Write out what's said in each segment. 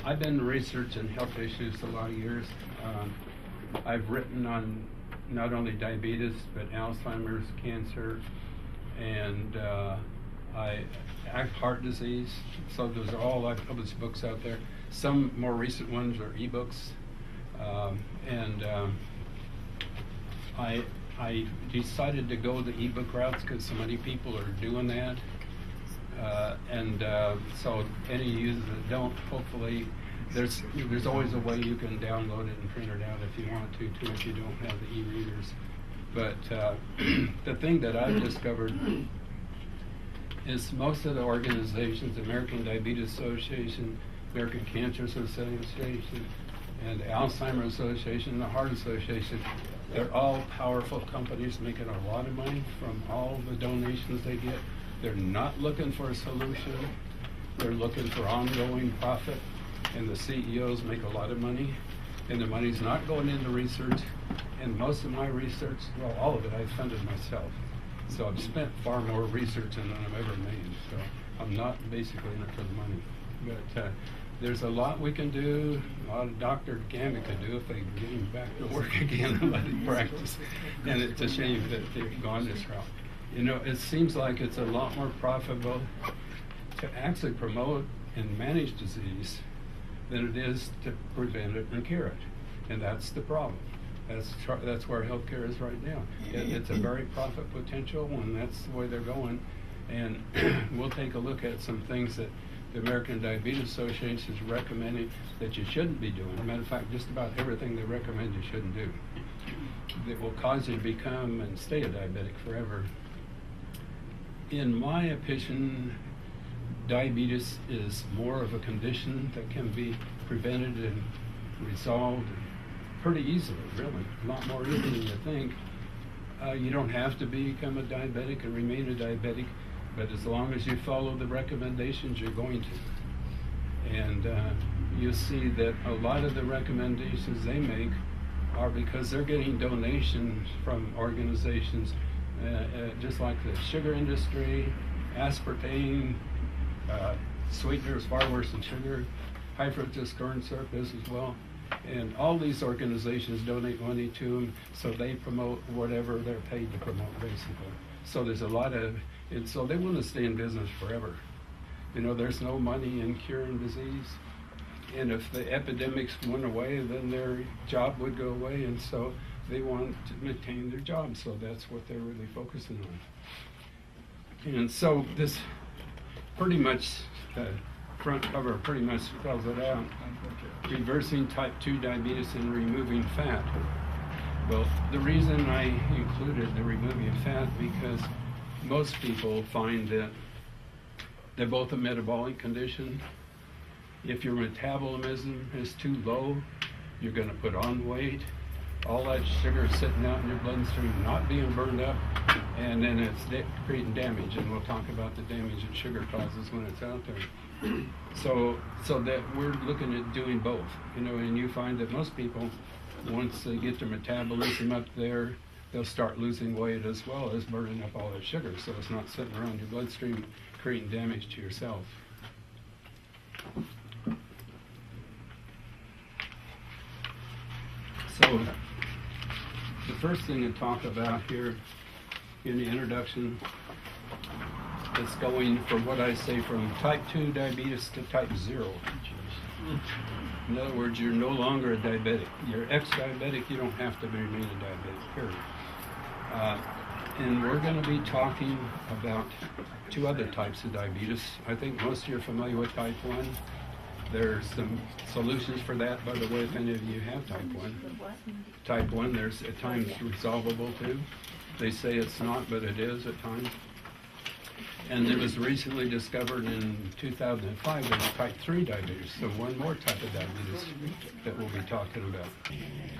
I've been researching health issues a lot of years. I've written on not only diabetes, but Alzheimer's, cancer, and heart disease. So those are all I've published books out there. Some more recent ones are ebooks. I decided to go the ebook routes because so many people are doing that. So any users that don't, hopefully, there's always a way you can download it and print it out if you want to too, if you don't have the e-readers. But the thing that I've discovered is most of the organizations, the American Diabetes Association, American Cancer Association, and the Alzheimer's Association, the Heart Association, they're all powerful companies making a lot of money from all the donations they get. They're not looking for a solution. They're looking for ongoing profit, and the CEOs make a lot of money, and the money's not going into research. And most of my research, well, all of it, I funded myself. So I've spent far more research than I've ever made. So I'm not basically in it for the money. But there's a lot we can do, a lot of Dr. Gambee could do if they can get him back to work again and let him practice. And it's a shame that they've gone this route. You know, it seems like it's a lot more profitable to actually promote and manage disease than it is to prevent it and cure it. And that's the problem. That's where healthcare is right now. It's a very profit potential, and that's the way they're going. And we'll take a look at some things that the American Diabetes Association is recommending that you shouldn't be doing. As a matter of fact, just about everything they recommend you shouldn't do. That will cause you to become and stay a diabetic forever. In my opinion, diabetes is more of a condition that can be prevented and resolved pretty easily, really. A lot more easily than you think. You don't have to become a diabetic and remain a diabetic, but as long as you follow the recommendations, you're going to. And you see that a lot of the recommendations they make are because they're getting donations from organizations just like the sugar industry, aspartame, sweetener is far worse than sugar, high fructose corn syrup is as well. And all these organizations donate money to them, so they promote whatever they're paid to promote, basically. So there's a lot of, and so they want to stay in business forever. You know, there's no money in curing disease. And if the epidemics went away, then their job would go away, and so they want to maintain their job, so that's what they're really focusing on. And so this pretty much, the front cover pretty much spells it out. Reversing type 2 diabetes and removing fat. Well, the reason I included the removing fat because most people find that they're both a metabolic condition. If your metabolism is too low, you're going to put on weight. All that sugar is sitting out in your bloodstream, not being burned up, and then it's creating damage. And we'll talk about the damage that sugar causes when it's out there. So that we're looking at doing both, you know. And you find that most people, once they get their metabolism up there, they'll start losing weight as well as burning up all that sugar. So it's not sitting around your bloodstream creating damage to yourself. So the first thing to talk about here in the introduction is going from what I say from type 2 diabetes to type 0. In other words, you're no longer a diabetic. You're ex-diabetic, you don't have to remain a diabetic, period. And we're going to be talking about two other types of diabetes. I think most of you are familiar with type 1. There's some solutions for that, by the way, if any of you have type 1. Type 1, there's at times resolvable too. They say it's not, but it is at times. And it was recently discovered in 2005 there's type 3 diabetes, so one more type of diabetes that we'll be talking about.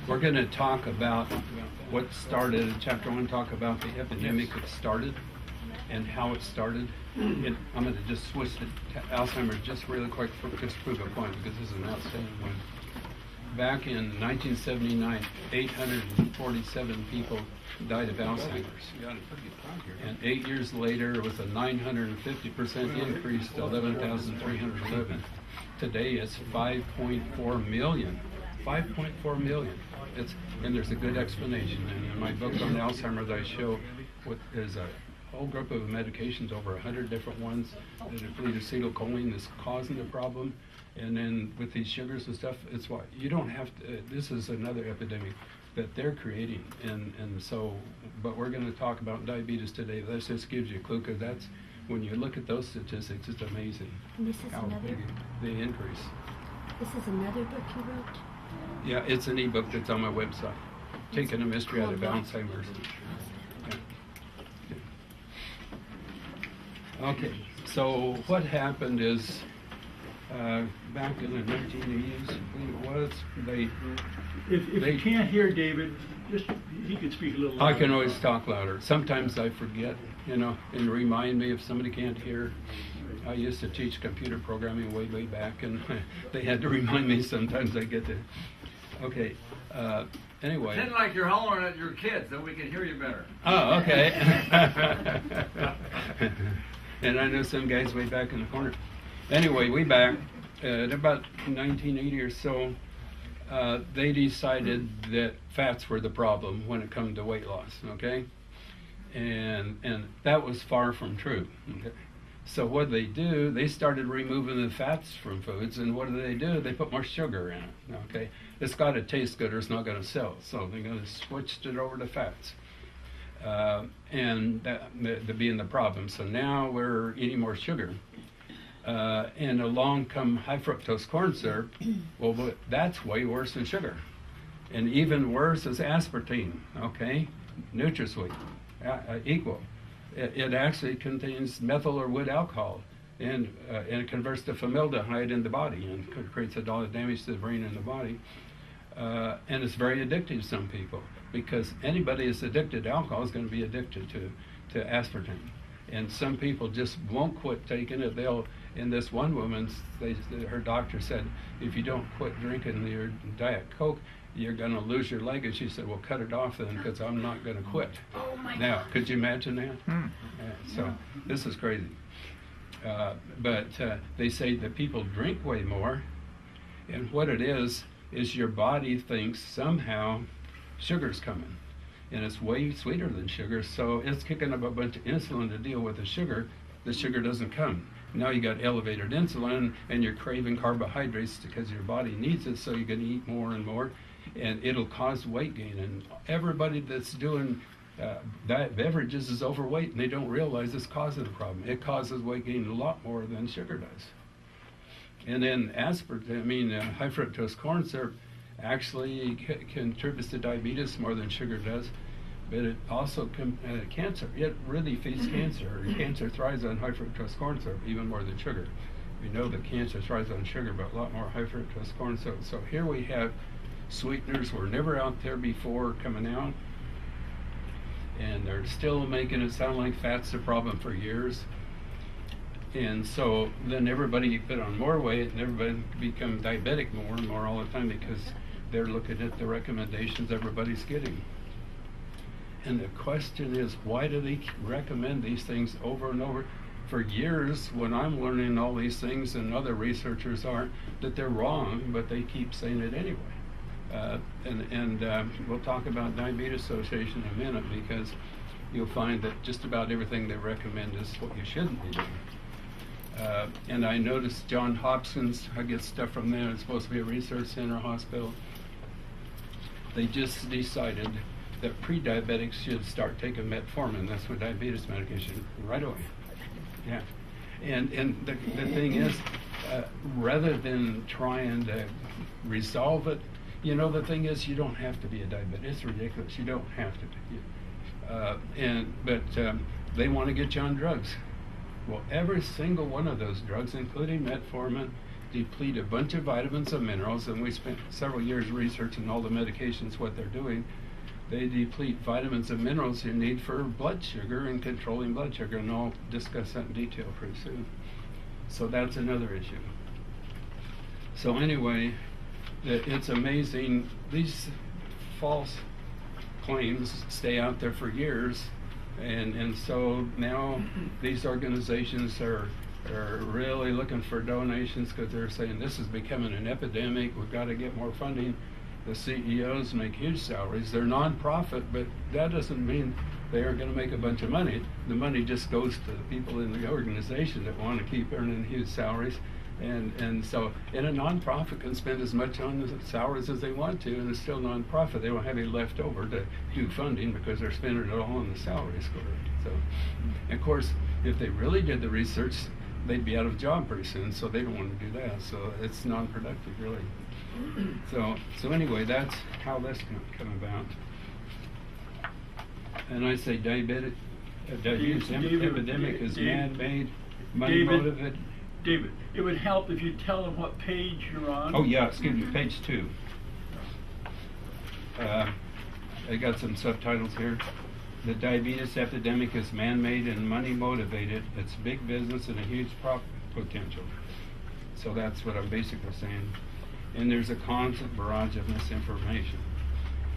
We're going to talk about what started, in chapter 1, talk about the epidemic that started and how it started. And I'm going to just switch to Alzheimer's just really quick for just prove a point, because this is an outstanding one. back in 1979, 847 people died of Alzheimer's. And 8 years later, with a 950% increase to 11,311. Today it's 5.4 million. 5.4 million. And there's a good explanation. And in my book on Alzheimer's, I show there's a whole group of medications, over 100 different ones, that deplete acetylcholine is causing the problem. And then with these sugars and stuff, it's why you don't have to, this is another epidemic that they're creating. And so, but we're going to talk about diabetes today. That just gives you a clue, because that's, when you look at those statistics, it's amazing. And this is how another? big the increase. This is another book you wrote? Yeah, it's an ebook that's on my website. Taking a Mystery Out of Alzheimer's. Yeah. Okay, so what happened is, back in the 1980s, I think it was, If you can't hear David, just he could speak a little louder. I can always talk louder. Sometimes I forget, and remind me if somebody can't hear. I used to teach computer programming way back, and they had to remind me sometimes. I get to. Okay. Anyway. Pretend like you're hollering at your kids, then we can hear you better. Oh, okay. And I know some guys way back in the corner. Anyway, way back at about 1980 or so, they decided that fats were the problem when it comes to weight loss. Okay, and that was far from true. Okay? So what they do, they started removing the fats from foods, and what do? They put more sugar in it. Okay, it's got to taste good or it's not going to sell. So they're going to switch it over to fats, and that being the problem. So now we're eating more sugar, and along come high fructose corn syrup. Well, but that's way worse than sugar, and even worse is aspartame. Okay, NutraSweet, equal. It actually contains methyl or wood alcohol, and it converts to formaldehyde in the body and creates a lot of damage to the brain and the body. And it's very addictive to some people, because anybody that's addicted to alcohol is going to be addicted to aspartame. And some people just won't quit taking it. In this one woman, her doctor said, if you don't quit drinking your Diet Coke, you're going to lose your leg. And she said, well, cut it off then, because I'm not going to quit. Oh my Now, God. could you imagine that? So this is crazy. But they say that people drink way more, and what it is your body thinks somehow sugar's coming, and it's way sweeter than sugar, so it's kicking up a bunch of insulin to deal with the sugar. The sugar doesn't come. Now you got elevated insulin, and you're craving carbohydrates because your body needs it, so you're going to eat more and more, and it'll cause weight gain. And everybody that's doing diet beverages is overweight, and they don't realize it's causing the problem. It causes weight gain a lot more than sugar does. And then high fructose corn syrup actually contributes to diabetes more than sugar does, but it also cancer. It really feeds cancer. Cancer thrives on high fructose corn syrup even more than sugar. We know that cancer thrives on sugar, but a lot more high fructose corn syrup. So here we have sweeteners were never out there before coming out, and they're still making it sound like fat's the problem for years. And so then everybody put on more weight, and everybody become diabetic more and more all the time, because they're looking at the recommendations everybody's getting. And the question is, why do they recommend these things over and over? For years, when I'm learning all these things, and other researchers are, that they're wrong, but they keep saying it anyway. We'll talk about Diabetes Association in a minute, because you'll find that just about everything they recommend is what you shouldn't be doing. And I noticed John Hopkins, I get stuff from there, it's supposed to be a research center hospital. They just decided that pre-diabetics should start taking metformin. That's what diabetes medication, right away. Yeah. And the thing is, rather than trying to resolve it, the thing is, you don't have to be a diabetic. It's ridiculous. You don't have to be. But they want to get you on drugs. Well, every single one of those drugs, including metformin, deplete a bunch of vitamins and minerals, and we spent several years researching all the medications, what they're doing. They deplete vitamins and minerals you need for blood sugar and controlling blood sugar, and I'll discuss that in detail pretty soon. So that's another issue. So anyway, It's amazing. These false claims stay out there for years, and so now these organizations are really looking for donations because they're saying this is becoming an epidemic. We've got to get more funding. The CEOs make huge salaries. They're nonprofit, but that doesn't mean they are going to make a bunch of money. The money just goes to the people in the organization that want to keep earning huge salaries. And so, and a nonprofit can spend as much on the salaries as they want to, and it's still nonprofit. They don't have any left over to do funding because they're spending it all on the salaries. So, and of course, if they really did the research, they'd be out of a job pretty soon. So they don't want to do that. So it's non-productive, really. So anyway, that's how this can come about. And I say diabetes epidemic is man-made, money-motivated. David, it would help if you tell them what page you're on. Oh yeah, excuse me, page 2. I got some subtitles here. The diabetes epidemic is man-made and money-motivated. It's big business and a huge profit potential. So that's what I'm basically saying. And there's a constant barrage of misinformation.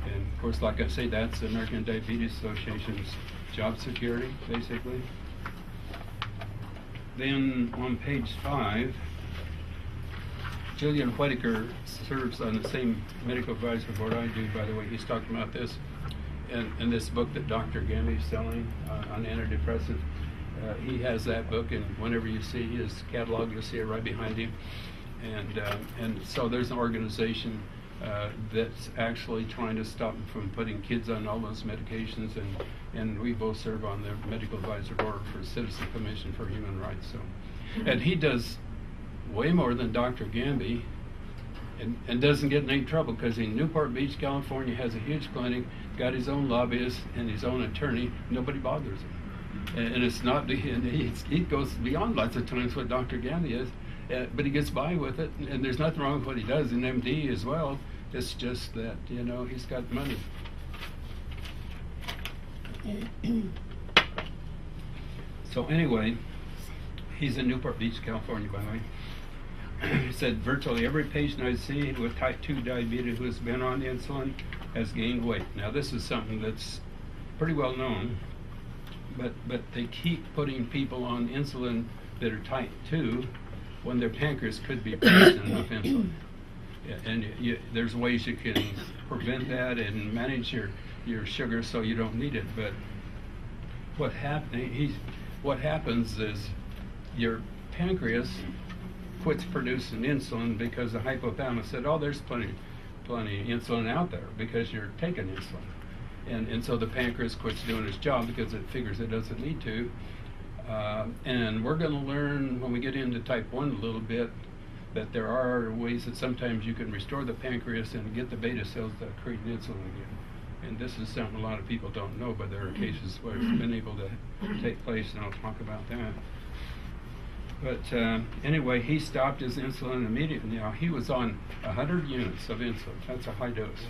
And of course, like I say, that's the American Diabetes Association's job security, basically. Then on page 5, Julian Whitaker serves on the same medical advisory board I do, by the way. He's talking about this in this book that Dr. Gambee is selling on antidepressants. He has that book, and whenever you see his catalog, you'll see it right behind him. And so there's an organization that's actually trying to stop them from putting kids on all those medications, and we both serve on the medical advisory board for Citizen Commission for Human Rights. So, and he does way more than Dr. Gambee, and doesn't get in any trouble because in Newport Beach, California, has a huge clinic, got his own lobbyist and his own attorney. Nobody bothers him, and it's not. And he goes beyond lots of times what Dr. Gambee is. But he gets by with it, and there's nothing wrong with what he does in MD as well. It's just that, you know, he's got money. So anyway, he's in Newport Beach, California, by the way. He said virtually every patient I see with type 2 diabetes who has been on insulin has gained weight. Now this is something that's pretty well known, but they keep putting people on insulin that are type 2 when their pancreas could be producing enough insulin. And there's ways you can prevent that and manage your sugar so you don't need it. But what happens is your pancreas quits producing insulin because the hypothalamus said, oh, there's plenty of insulin out there because you're taking insulin. And so the pancreas quits doing its job because it figures it doesn't need to. And we're going to learn when we get into type 1 a little bit that there are ways that sometimes you can restore the pancreas and get the beta cells that create insulin again. And this is something a lot of people don't know, but there are cases where it's been able to take place, and I'll talk about that. But anyway, he stopped his insulin immediately. Now, he was on 100 units of insulin. That's a high dose.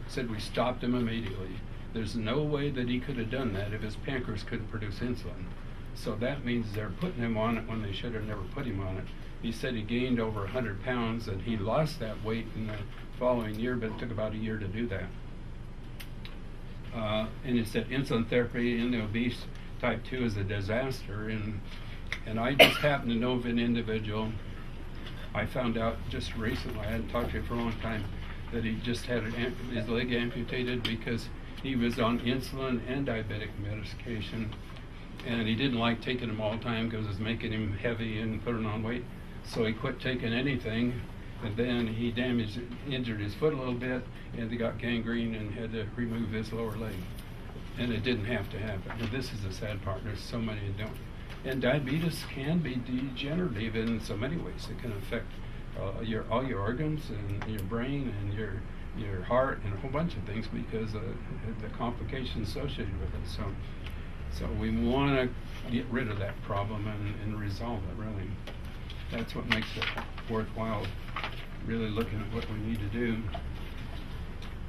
Said we stopped him immediately. There's no way that he could have done that if his pancreas couldn't produce insulin. So that means they're putting him on it when they should have never put him on it. He said he gained over 100 pounds, and he lost that weight in the following year, but it took about a year to do that. And he said insulin therapy in the obese type 2 is a disaster. And I just happened to know of an individual. I found out just recently, I hadn't talked to him for a long time, that he just had his leg amputated because he was on insulin and diabetic medication. And he didn't like taking them all the time because it was making him heavy and putting on weight. So he quit taking anything, and then he injured his foot a little bit, and he got gangrene and had to remove his lower leg. And it didn't have to happen. And this is the sad part. There's so many that don't. And diabetes can be degenerative in so many ways. It can affect all your organs and your brain and your heart and a whole bunch of things because of the complications associated with it. So we want to get rid of that problem and resolve it, really. That's what makes it worthwhile, really looking at what we need to do.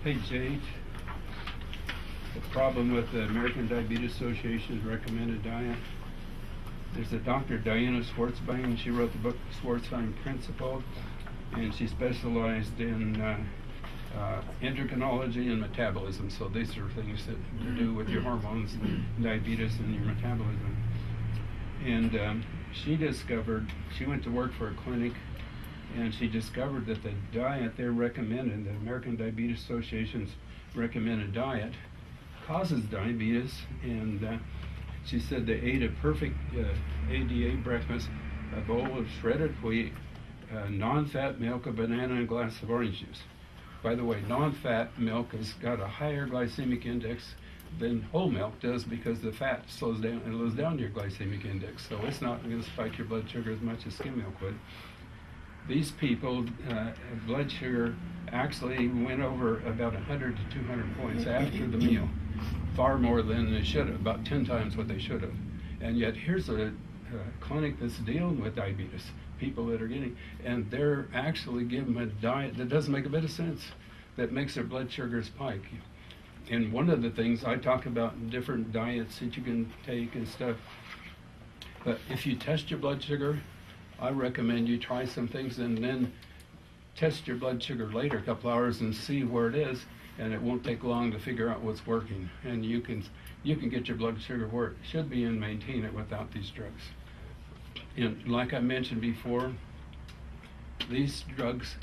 Page 8. The problem with the American Diabetes Association's recommended diet. There's a Dr. Diana Schwartzbein. She wrote the book Schwartzbein Principle. and she specialized in endocrinology and metabolism. So these are things that to do with your hormones, and diabetes, and your metabolism. And she went to work for a clinic, and she discovered that the diet they recommended, the American Diabetes Association's recommended diet, causes diabetes. And she said they ate a perfect ADA breakfast, a bowl of shredded wheat, non-fat milk, a banana, and a glass of orange juice. By the way, non-fat milk has got a higher glycemic index than whole milk does, because the fat slows down your glycemic index, so it's not going to spike your blood sugar as much as skim milk would. These people, blood sugar actually went over about 100 to 200 points after the meal, far more than they should have, about 10 times what they should have. And yet here's a clinic that's dealing with diabetes, people that are getting, and they're actually giving them a diet that doesn't make a bit of sense, that makes their blood sugar spike. And one of the things I talk about, different diets that you can take and stuff, but if you test your blood sugar, I recommend you try some things and then test your blood sugar later, a couple hours, and see where it is, and it won't take long to figure out what's working. And you can get your blood sugar where it should be and maintain it without these drugs. And like I mentioned before, these drugs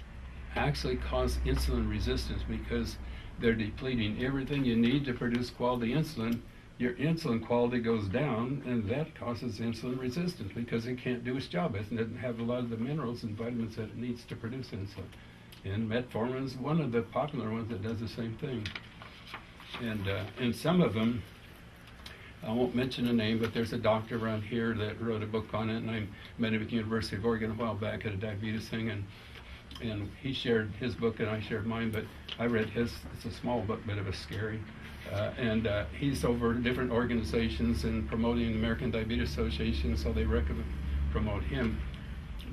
actually cause insulin resistance because they're depleting everything you need to produce quality insulin. Your insulin quality goes down, and that causes insulin resistance because it can't do its job. It doesn't have a lot of the minerals and vitamins that it needs to produce insulin. And metformin is one of the popular ones that does the same thing. And some of them, I won't mention a name, but there's a doctor around here that wrote a book on it, and I met him at the University of Oregon a while back at a diabetes thing, and he shared his book and I shared mine, but I read his. It's a small book, but it was scary. And he's over different organizations and promoting the American Diabetes Association, so they promote him.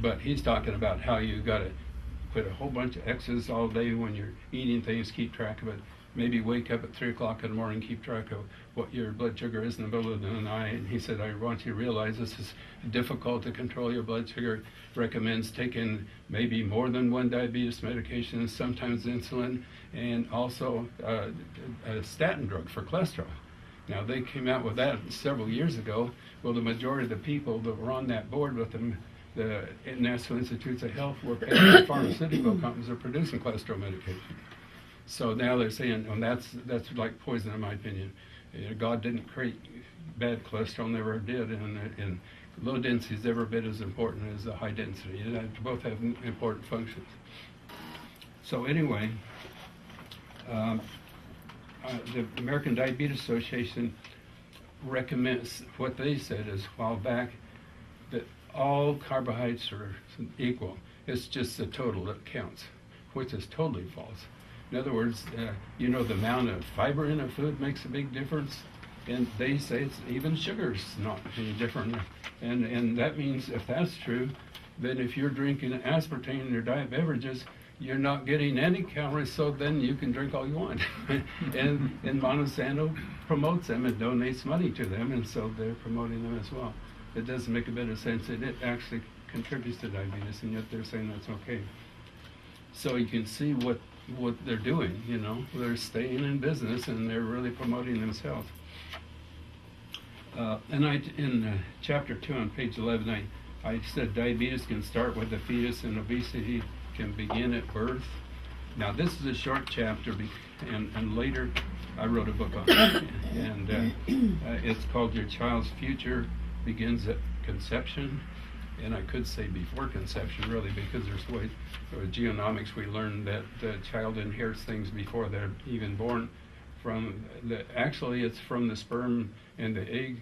But he's talking about how you got to put a whole bunch of X's all day when you're eating things, keep track of it. Maybe wake up at 3 o'clock in the morning, keep track of what your blood sugar is in the middle of the night. And he said, I want you to realize this is difficult to control your blood sugar. Recommends taking maybe more than one diabetes medication, sometimes insulin, and also a statin drug for cholesterol. Now, they came out with that several years ago. Well, the majority of the people that were on that board with them, the National Institutes of Health, were paid by pharmaceutical companies that are producing cholesterol medication. So now they're saying, and that's like poison in my opinion. God didn't create bad cholesterol, never did, and low density is every bit as important as the high density. They both have important functions. So anyway, the American Diabetes Association recommends, what they said is a while back, that all carbohydrates are equal. It's just the total that counts, which is totally false. In other words, the amount of fiber in a food makes a big difference, and they say it's even sugar's not any different. And that means if that's true, then if you're drinking aspartame in your diet beverages, you're not getting any calories, so then you can drink all you want. and Monsanto promotes them and donates money to them, and so they're promoting them as well. It doesn't make a bit of sense that it actually contributes to diabetes, and yet they're saying that's okay. So you can see what they're doing, they're staying in business and they're really promoting themselves. And in chapter 2 on page 11, I said diabetes can start with the fetus and obesity can begin at birth. Now this is a short chapter, and later I wrote a book on it, and it's called Your Child's Future Begins at Conception. And I could say before conception, really, because there's ways, with genomics, we learned that the child inherits things before they're even born. Actually, it's from the sperm and the egg.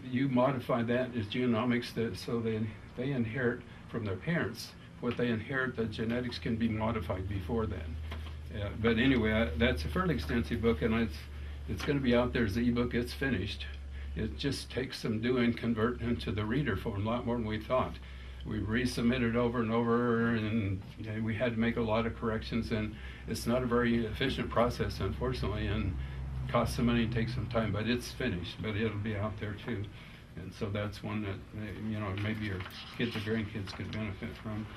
You modify that as genomics, so they inherit from their parents. What they inherit, the genetics can be modified before then. But anyway, that's a fairly extensive book, and it's going to be out there as an ebook. It's finished. It just takes some doing, converting into the reader form, a lot more than we thought. We resubmitted over and over, and we had to make a lot of corrections, and it's not a very efficient process, unfortunately, and costs some money and takes some time, but it's finished, but it'll be out there too. And so that's one that, maybe your kids or grandkids could benefit from.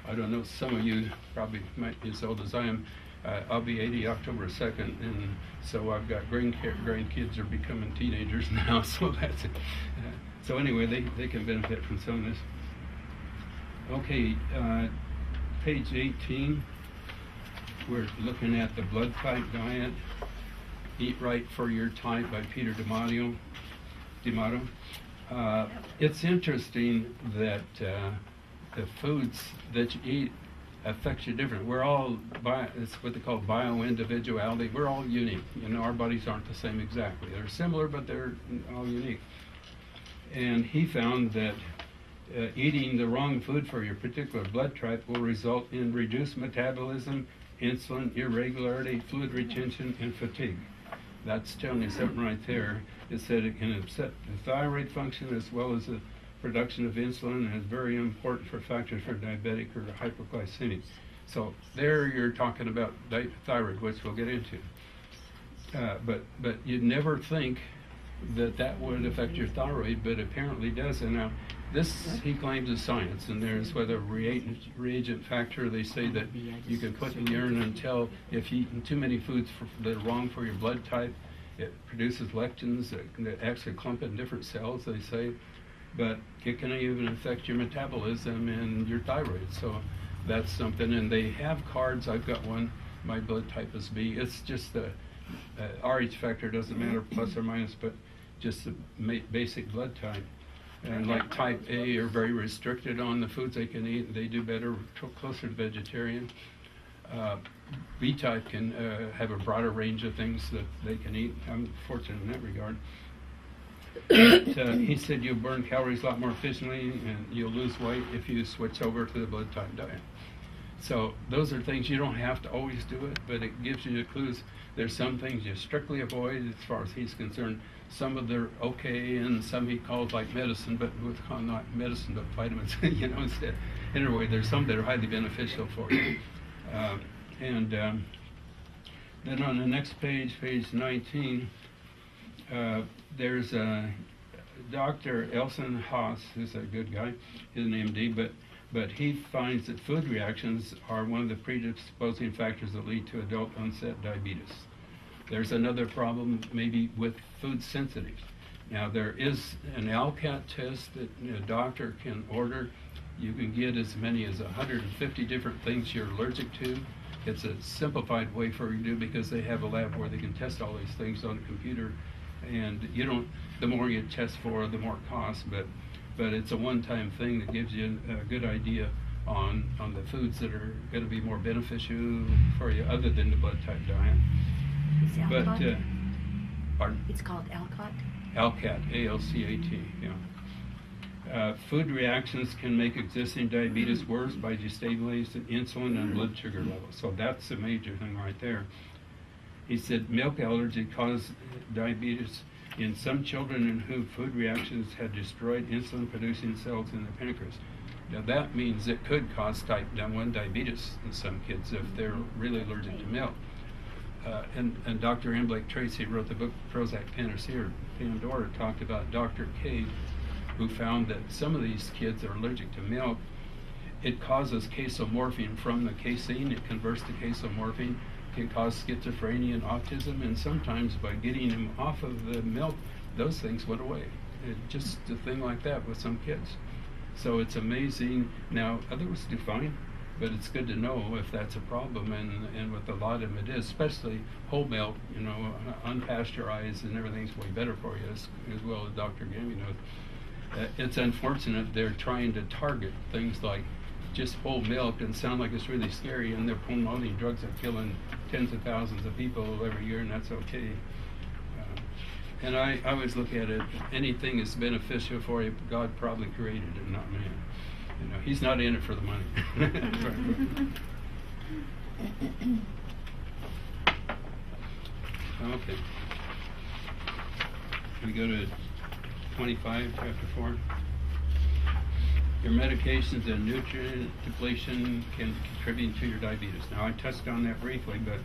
I don't know, some of you probably might be as old as I am. I'll be 80 October 2nd, and so I've got grandkids are becoming teenagers now, so that's it. So anyway, they can benefit from some of this. Okay, page 18, we're looking at the blood type diet. Eat Right for Your Type by Peter D'Amato. It's interesting that the foods that you eat affects you different. We're all, it's what they call bio-individuality. We're all unique. You know, our bodies aren't the same exactly. They're similar, but they're all unique. And he found that eating the wrong food for your particular blood type will result in reduced metabolism, insulin irregularity, fluid retention, and fatigue. That's telling you something right there. It said it can upset the thyroid function as well as the production of insulin, and is very important for factors for diabetic or hypoglycemic. So there you're talking about thyroid, which we'll get into. But you'd never think that would affect your thyroid, but apparently does. And now this, he claims, is science, and there's whether reagent factor, they say that you can put in the urine and tell if you've eaten too many foods that are wrong for your blood type. It produces lectins that actually clump in different cells, they say, but it can even affect your metabolism and your thyroid. So that's something, and they have cards. I've got one. My blood type is B. It's just the Rh factor doesn't matter, plus or minus, but just the basic blood type. And like type A are very restricted on the foods they can eat. They do better, closer to vegetarian. B type can have a broader range of things that they can eat. I'm fortunate in that regard. But, he said you'll burn calories a lot more efficiently and you'll lose weight if you switch over to the blood type diet. So those are things you don't have to always do it, but it gives you the clues. There's some things you strictly avoid as far as he's concerned. Some of them are okay, and some he calls like medicine, but with not medicine, but vitamins, you know, instead. Anyway, there's some that are highly beneficial for you. Then on the next page, page 19, there's Dr. Elson Haas, who's a good guy, he's an MD, but he finds that food reactions are one of the predisposing factors that lead to adult onset diabetes. There's another problem maybe with food sensitives. Now there is an ALCAT test that a doctor can order. You can get as many as 150 different things you're allergic to. It's a simplified way for you to do because they have a lab where they can test all these things on a computer. And you don't, the more you test for, the more it costs, but it's a one-time thing that gives you a good idea on the foods that are going to be more beneficial for you other than the blood type diet. Is it But, Alcott? pardon? It's called Alcott? ALCAT, A-L-C-A-T, yeah. Food reactions can make existing diabetes worse by destabilizing insulin and blood sugar levels. So that's a major thing right there. He said milk allergy caused diabetes in some children in whom food reactions had destroyed insulin-producing cells in the pancreas. Now that means it could cause type 1 diabetes in some kids if they're really allergic to milk. And Dr. M. Blake Tracy wrote the book Prozac Pandora, talked about Dr. K, who found that some of these kids are allergic to milk. It causes casomorphine from the casein. It converts to casomorphine. Can cause schizophrenia and autism, and sometimes by getting them off of the milk, those things went away. Just a thing like that with some kids. So it's amazing. Now, others do fine, but it's good to know if that's a problem, and with a lot of them it is, especially whole milk, you know, unpasteurized and everything's way better for you, as well as Dr. Gambee knows. It's unfortunate they're trying to target things like just whole milk and sound like it's really scary, and they're promoting drugs that are killing tens of thousands of people every year, and that's okay. And I always look at it, anything is beneficial for you, God probably created it, not man. You know, he's not in it for the money. Okay. We go to 25, chapter 4. Your medications and nutrient depletion can contribute to your diabetes. Now, I touched on that briefly, but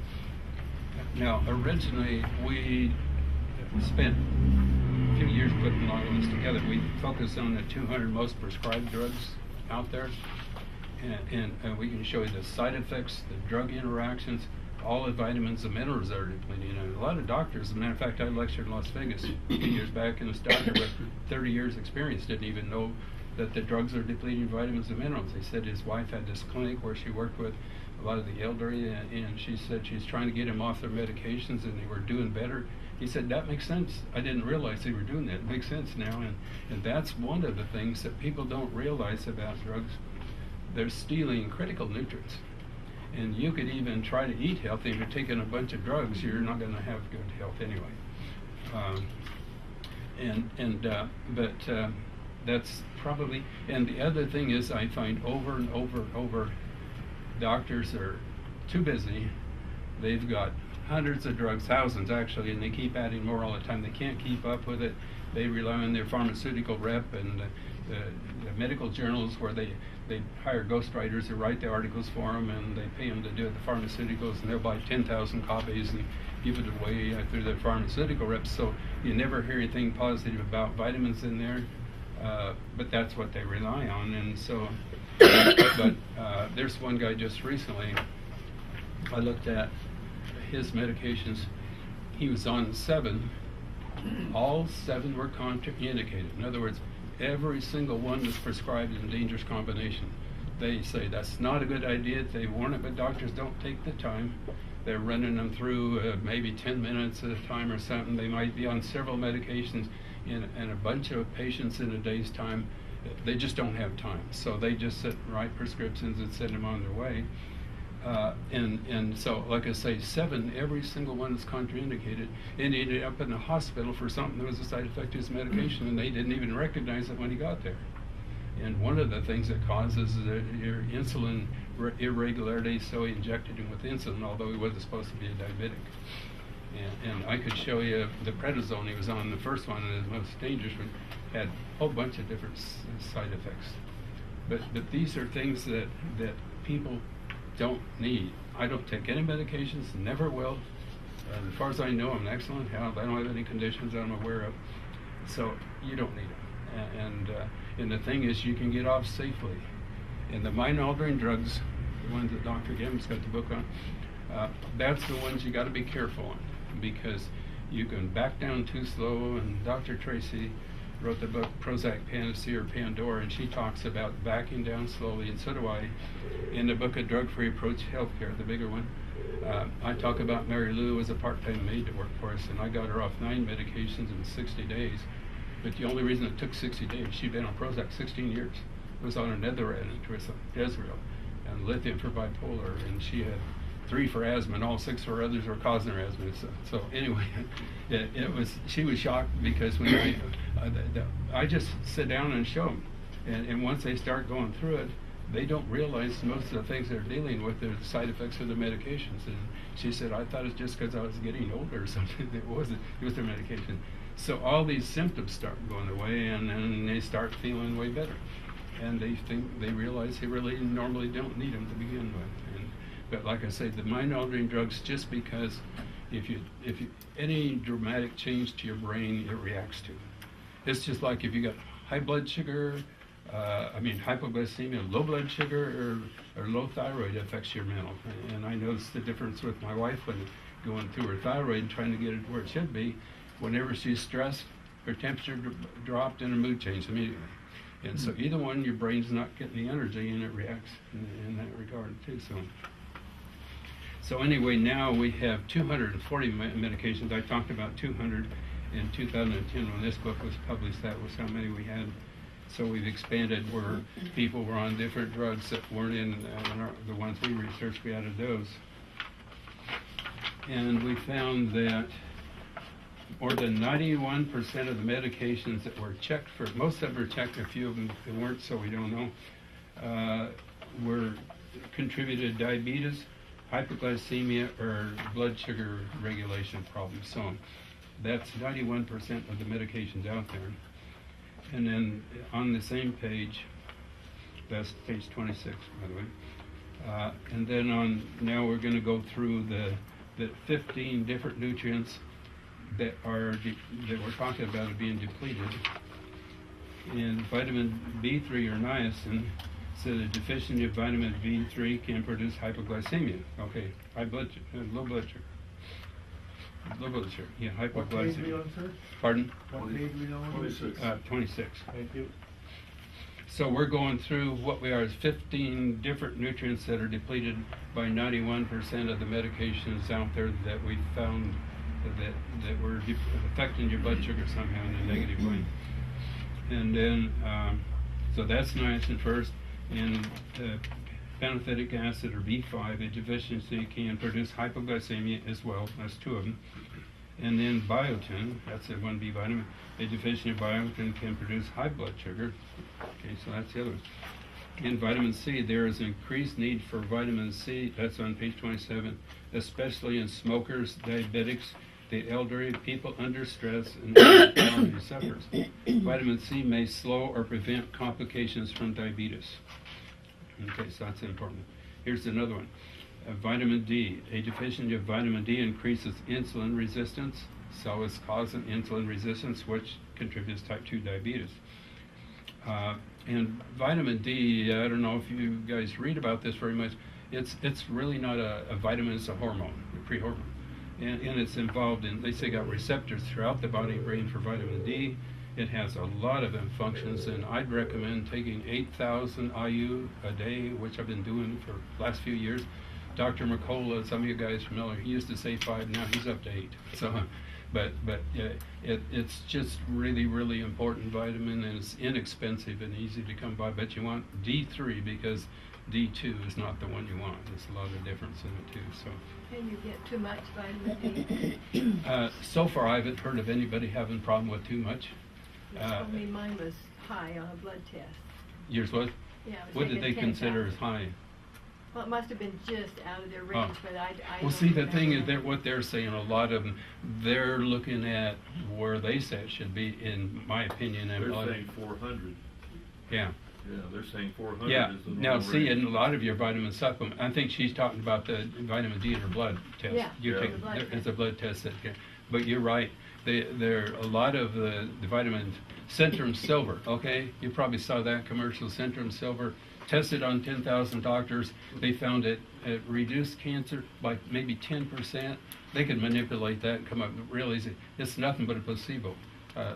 now originally we spent a few years putting all of this together. We focused on the 200 most prescribed drugs out there, and we can show you the side effects, the drug interactions, all the vitamins and minerals are depleting. And a lot of doctors, as a matter of fact, I lectured in Las Vegas a few years back, and this doctor with 30 years experience didn't even know that the drugs are depleting vitamins and minerals. He said his wife had this clinic where she worked with a lot of the elderly, and she said she's trying to get them off their medications, and they were doing better. He said, that makes sense. I didn't realize they were doing that. It makes sense now. And that's one of the things that people don't realize about drugs. They're stealing critical nutrients. And you could even try to eat healthy. If you're taking a bunch of drugs, you're not going to have good health anyway. But that's probably, and the other thing is I find over and over, doctors are too busy. They've got hundreds of drugs, thousands actually, and they keep adding more all the time. They can't keep up with it. They rely on their pharmaceutical rep and the medical journals where they hire ghostwriters to write the articles for them, and they pay them to do it, the pharmaceuticals, and they'll buy 10,000 copies and give it away through their pharmaceutical reps. So you never hear anything positive about vitamins in there, but that's what they rely on. And so, but there's one guy just recently, I looked at his medications. He was on 7. All 7 were contraindicated. In other words, every single one was prescribed in dangerous combination. They say that's not a good idea. They warn it, but doctors don't take the time. They're running them through maybe 10 minutes at a time or something. They might be on several medications in a bunch of patients in a day's time. They just don't have time. So they just sit and write prescriptions and send them on their way. And so, like I say, 7, every single one is contraindicated, and he ended up in the hospital for something that was a side effect of his medication, and they didn't even recognize it when he got there. And one of the things that causes your insulin irregularity, so he injected him with insulin, although he wasn't supposed to be a diabetic. And I could show you the prednisone he was on, the first one, and the most dangerous one, had a whole bunch of different side effects. But these are things that people don't need. I don't take any medications, never will. As far as I know, I'm in excellent health. I don't have any conditions I'm aware of. So you don't need them. And the thing is, you can get off safely. And the mind-altering drugs, the ones that Dr. Gambee's got the book on, that's the ones you got to be careful on, because you can back down too slow. And Dr. Tracy wrote the book Prozac, Panacea, or Pandora, and she talks about backing down slowly, and so do I. In the book, A Drug-Free Approach to Healthcare, the bigger one, I talk about Mary Lou as a part-time maid that worked for us, and I got her off 9 medications in 60 days. But the only reason it took 60 days, she'd been on Prozac 16 years. It was on another Jezreel, and lithium for bipolar, and she had 3 for asthma, and all 6 for others were causing her asthma. So anyway, she was shocked, because when I just sit down and show them, and once they start going through it, they don't realize most of the things they're dealing with are the side effects of the medications. And she said, I thought it's just because I was getting older or something. It wasn't. It was their medication. So all these symptoms start going away, and then they start feeling way better. And they realize they really normally don't need them to begin with. But like I say, the mind-altering drugs, just because if you any dramatic change to your brain, it reacts to. It's just like if you got high blood sugar, hypoglycemia, low blood sugar, or low thyroid, affects your mental. And I noticed the difference with my wife when going through her thyroid and trying to get it where it should be. Whenever she's stressed, her temperature dropped and her mood changed immediately. And so either one, your brain's not getting the energy, and it reacts in that regard too. So anyway, now we have 240 medications. I talked about 200 in 2010 when this book was published. That was how many we had. So we've expanded where people were on different drugs that weren't in the ones we researched. We added those. And we found that more than 91% of the medications that were checked for, most of them were checked, a few of them weren't, so we don't know, were contributed to diabetes, hypoglycemia, or blood sugar regulation problems. So that's 91% of the medications out there. And then on the same page, that's page 26, by the way. And then now we're going to go through the 15 different nutrients that we're talking about being depleted. And vitamin B3 or niacin So the deficiency of vitamin B3 can produce hypoglycemia. Okay, low blood sugar. Low blood sugar, yeah, What page we hypoglycemia. on, sir? Pardon? What page we on? 26. 26. Thank you. So we're going through what we are as 15 different nutrients that are depleted by 91% of the medications out there that we found that were affecting your blood sugar somehow in a negative way. And then, so that's niacin first. And pancreatic acid, or B5, a deficiency can produce hypoglycemia as well. That's 2 of them. And then biotin, that's a 1B vitamin. A deficiency of biotin can produce high blood sugar. Okay, so that's the other one. In vitamin C, there is increased need for vitamin C. That's on page 27, especially in smokers, diabetics, the elderly, people under stress, and allergy sufferers. Vitamin C may slow or prevent complications from diabetes. Okay, so that's important. Here's another one. Vitamin D. A deficiency of vitamin D increases insulin resistance, so it's causing insulin resistance, which contributes to type 2 diabetes. And vitamin D, I don't know if you guys read about this very much, it's really not a vitamin, it's a hormone, a pre-hormone. And it's involved in, they say, got receptors throughout the body and brain for vitamin D. It has a lot of functions, and I'd recommend taking 8,000 IU a day, which I've been doing for the last few years. Dr. Mercola, some of you guys familiar, he used to say 5, now he's up to 8. So, but it's just really, really important vitamin, and it's inexpensive and easy to come by. But you want D3 because D2 is not the one you want. There's a lot of difference in it too. So. Can you get too much vitamin D? So far, I haven't heard of anybody having a problem with too much. You told me mine was high on a blood test. Yours was? Yeah, it was What did taking they consider 10,000. as high? Well, it must have been just out of their range, but I Well, don't see, the remember thing is that. that what they're saying, a lot of them, they're looking at where they say it should be, in my opinion. And a They're lot of- saying 400. Yeah. Yeah, they're saying 400 Yeah. is the Now, normal see, range. in a lot of your vitamin supplement, I think she's talking about the vitamin D in her blood test. Yeah, You yeah, take the blood it's test. a blood test that can, but you're right. There are a lot of the vitamins. Centrum Silver, okay? You probably saw that commercial. Centrum Silver, tested on 10,000 doctors. They found it reduced cancer by maybe 10%. They could manipulate that and come up real easy. It's nothing but a placebo.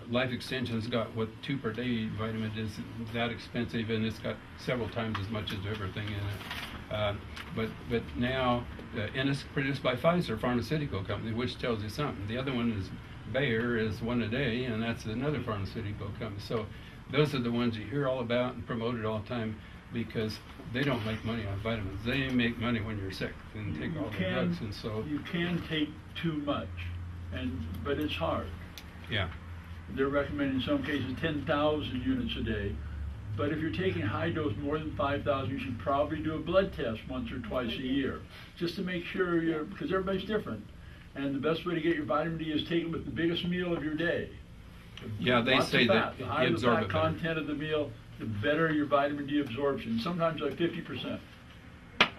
Life Extension's got what 2 per day vitamin is that expensive, and it's got several times as much as everything in it. But now, and it's produced by Pfizer pharmaceutical company, which tells you something. The other one is Bayer, is 1 a day, and that's another pharmaceutical company. So those are the ones you hear all about and promoted all the time, because they don't make money on vitamins. They make money when you're sick and take all the drugs, and so You can take too much, but it's hard. yeah. They're recommending in some cases 10,000 units a day. But if you're taking high dose more than 5,000, you should probably do a blood test once or twice a year, just to make sure because everybody's different. And the best way to get your vitamin D is take it with the biggest meal of your day. Yeah, they Lots of say fat. that The you higher the absorb fat it better. content of the meal, the better your vitamin D absorption. Sometimes like 50%. What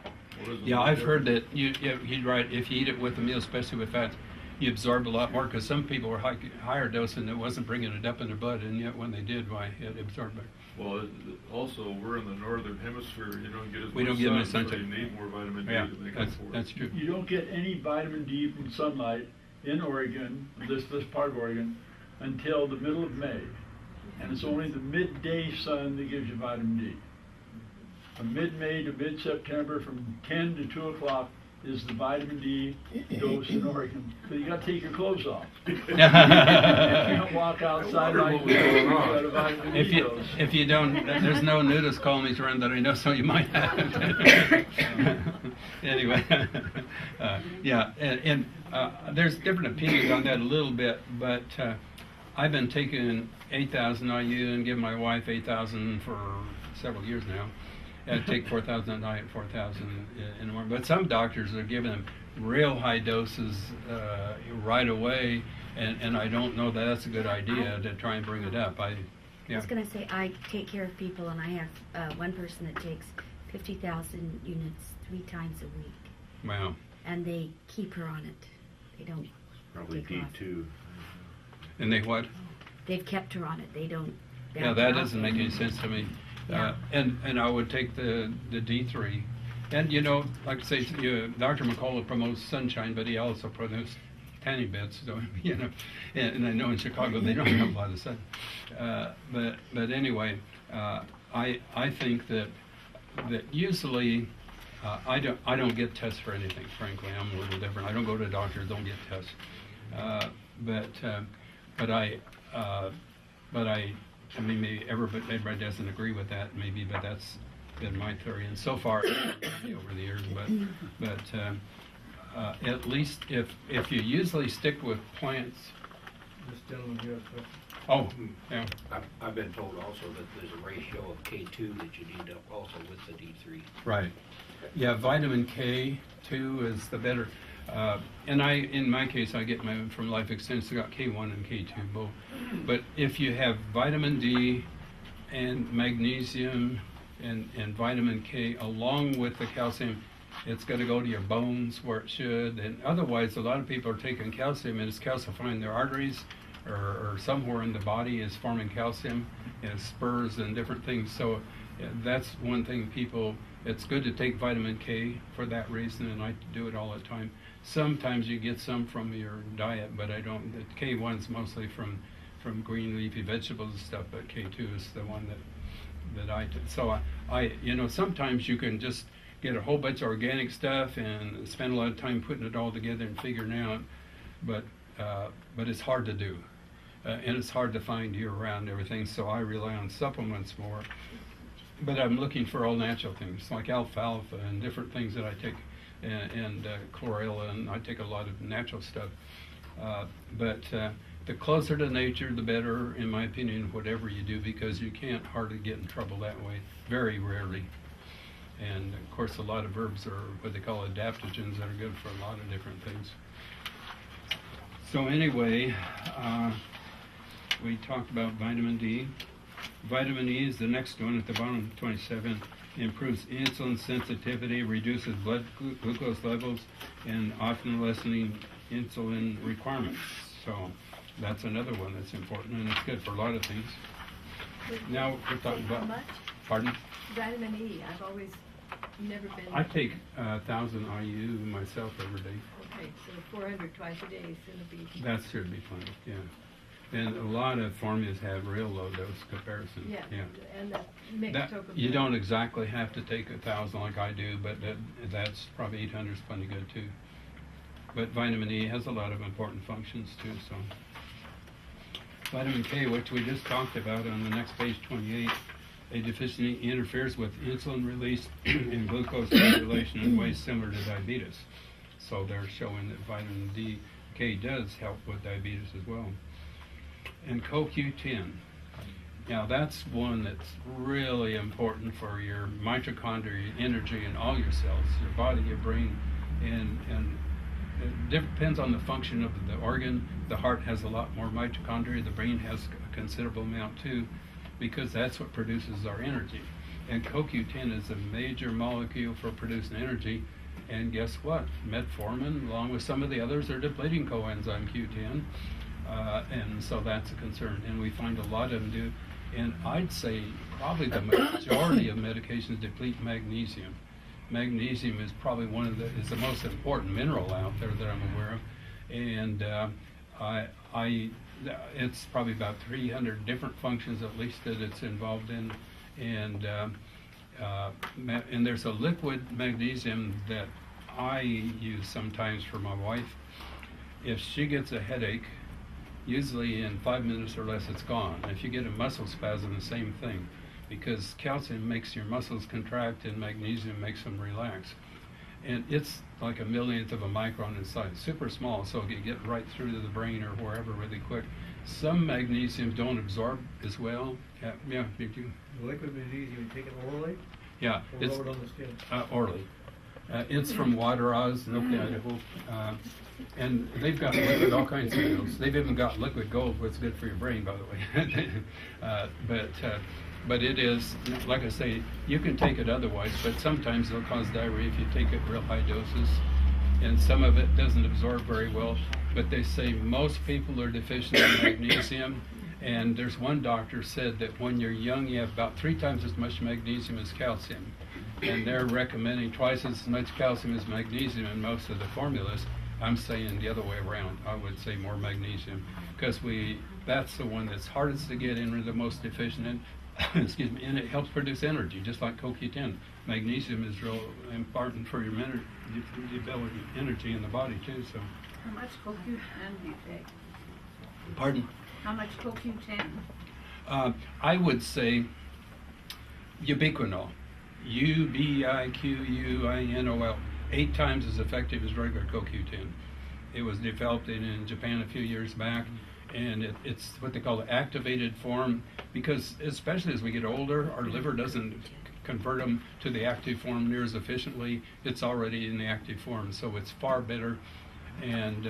is the Yeah, I've heard difference? that you're right. If you eat it with a meal, especially with fats, you absorb a lot more, because some people were higher dose and it wasn't bringing it up in their blood, and yet when they did, why, it absorbed better. Well, also, we're in the northern hemisphere, you don't get as We much don't get much sun, so sunshine. you need more vitamin D Yeah, to make up for it. that's true. You don't get any vitamin D from sunlight in Oregon, this part of Oregon, until the middle of May. And it's only the midday sun that gives you vitamin D. From mid-May to mid-September, from 10 to 2 o'clock, is the vitamin D dose in Oregon. So you got to take your clothes off. You can't walk outside wonder like what was going on. without a vitamin D dose. If you don't, there's no nudist colonies around that I know, so you might have. Anyway, yeah, and there's different opinions on that a little bit, but I've been taking 8,000 IU and giving my wife 8,000 for several years now. I take 4,000 at night, 4,000 in the morning. But some doctors are giving them real high doses right away, and I don't know that that's a good idea to try and bring it up. I Yeah. was going to say, I take care of people, and I have one person that takes 50,000 units 3 times a week, Wow. and they keep her on it. They don't Probably take her off. D2. And they what? They've kept her on it. They don't. Yeah, that doesn't make any sense to me. Yeah. And I would take the D3. And like I say, Dr. McCullough promotes sunshine, but he also promotes tanning beds. So and I know in Chicago they don't have a lot of sun. But anyway, I think that usually I don't get tests for anything. Frankly, I'm a little different. I don't go to doctors, don't get tests. But I mean, maybe everybody doesn't agree with that, maybe, but that's been my theory. And so far, over the years, but at least if you usually stick with plants. This gentleman here. Oh, yeah. I've been told also that there's a ratio of K2 that you need up also with the D3. Right. Yeah, vitamin K2 is the better. And in my case, I get my from Life Extension. I got K1 and K2 both. But if you have vitamin D and magnesium and vitamin K along with the calcium, it's going to go to your bones where it should. And otherwise, a lot of people are taking calcium and it's calcifying their arteries or somewhere in the body is forming calcium and spurs and different things. So that's one thing it's good to take vitamin K for that reason, and I do it all the time. Sometimes you get some from your diet, but I don't. The K1's mostly from green leafy vegetables and stuff, but K2 is the one that I do. So I sometimes you can just get a whole bunch of organic stuff and spend a lot of time putting it all together and figuring it out, but it's hard to do, and it's hard to find year-round everything. So I rely on supplements more. But I'm looking for all natural things like alfalfa and different things that I take, and chlorella, and I take a lot of natural stuff. But the closer to nature, the better, in my opinion, whatever you do, because you can't hardly get in trouble that way, very rarely. And of course, a lot of herbs are what they call adaptogens that are good for a lot of different things. So anyway, we talked about vitamin D. Vitamin E is the next one at the bottom, 27. Improves insulin sensitivity, reduces blood glucose levels, and often lessening insulin requirements. So that's another one that's important, and it's good for a lot of things. Now we're talking about. How much? Pardon? Vitamin E. I've always never been. I take 1,000 IU myself every day. Okay, so 400 twice a day is going to be. That should be fine. Yeah. And a lot of formulas have real low dose comparison. Yeah. And the mixed token. You don't exactly have to take 1,000 like I do, but that's probably 800 is plenty good too. But vitamin E has a lot of important functions too. So vitamin K, which we just talked about on the next page, 28, a deficiency interferes with insulin release and glucose regulation in ways similar to diabetes. So they're showing that vitamin K does help with diabetes as well. And CoQ10. Now that's one that's really important for your mitochondria, energy, and all your cells, your body, your brain, and it depends on the function of the organ. The heart has a lot more mitochondria. The brain has a considerable amount too, because that's what produces our energy. And CoQ10 is a major molecule for producing energy. And guess what? Metformin, along with some of the others, are depleting coenzyme Q10. And so that's a concern, and we find a lot of them do. And I'd say probably the majority of medications deplete magnesium. Magnesium is probably is the most important mineral out there that I'm aware of, and it's probably about 300 different functions at least that it's involved in, and there's a liquid magnesium that I use sometimes for my wife. If she gets a headache, usually in 5 minutes or less it's gone. If you get a muscle spasm, the same thing, because calcium makes your muscles contract and magnesium makes them relax. And it's like a millionth of a micron in size, super small, so it can get right through to the brain or wherever really quick. Some magnesiums don't absorb as well. Yeah, you do. The liquid magnesium, you take it orally? Yeah, Or it's rub it on the skin? orally. It's from Water Oz, Idaho. And they've got liquid, all kinds of minerals. They've even got liquid gold, which is good for your brain, by the way. But it is, like I say, you can take it otherwise, but sometimes it'll cause diarrhea if you take it real high doses. And some of it doesn't absorb very well. But they say most people are deficient in magnesium. And there's one doctor said that when you're young, you have about 3 times as much magnesium as calcium. And they're recommending twice as much calcium as magnesium in most of the formulas. I'm saying the other way around. I would say more magnesium, because that's the one that's hardest to get in, or the most deficient in. Excuse me, and it helps produce energy, just like CoQ10. Magnesium is real important for your energy in the body too. So. How much CoQ10 do you take? Pardon? How much CoQ10? I would say ubiquinol. ubiquinol. 8 times as effective as regular CoQ10. It was developed in Japan a few years back, and it's what they call the activated form, because especially as we get older, our liver doesn't convert them to the active form near as efficiently. It's already in the active form, so it's far better, and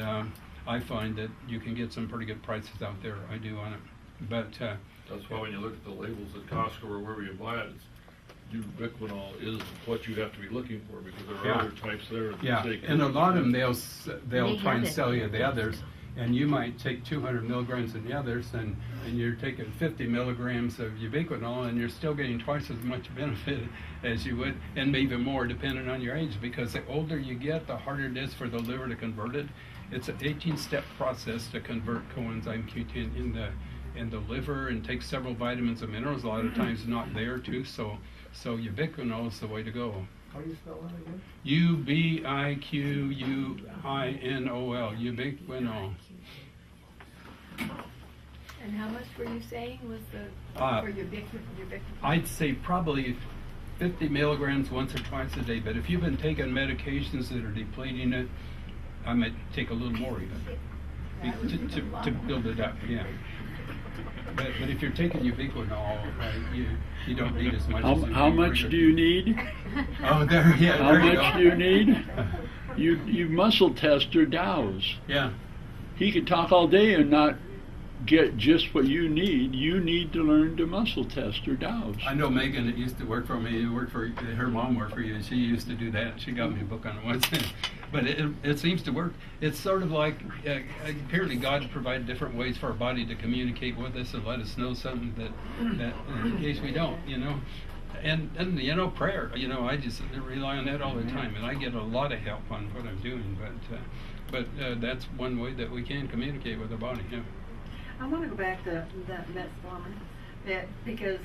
I find that you can get some pretty good prices out there. I do on it, but That's why when you look at the labels at Costco or wherever you buy it, ubiquinol is what you have to be looking for, because there are other types there. That say and a lot of them they'll They try have and it. sell you the others, and you might take 200 milligrams of the others, and you're taking 50 milligrams of ubiquinol, and you're still getting twice as much benefit as you would, and maybe even more depending on your age, because the older you get, the harder it is for the liver to convert it. It's an 18-step process to convert coenzyme Q10 in the liver, and takes several vitamins and minerals. A lot of times not there too, so ubiquinol is the way to go. How do you spell that again? ubiquinol, ubiquinol. And how much were you saying was the, for ubiquinol? I'd say probably 50 milligrams once or twice a day, but if you've been taking medications that are depleting it, I might take a little more even to build it up, yeah. But if you're taking ubiquinol, you don't need as much. How much do you need? Oh, there, yeah. How there you much go. do you need? You muscle tester Dow's. Yeah. He could talk all day and not get just what you need. You need to learn to muscle tester Dow's. I know Megan that used to work for me. Her mom worked for you, and she used to do that. She got me a book on it once. But it seems to work. It's sort of like, apparently God provided different ways for our body to communicate with us and let us know something that in case we don't, And prayer, I just rely on that all the time, and I get a lot of help on what I'm doing. But that's one way that we can communicate with the body. Yeah. I want to go back to that metformin, because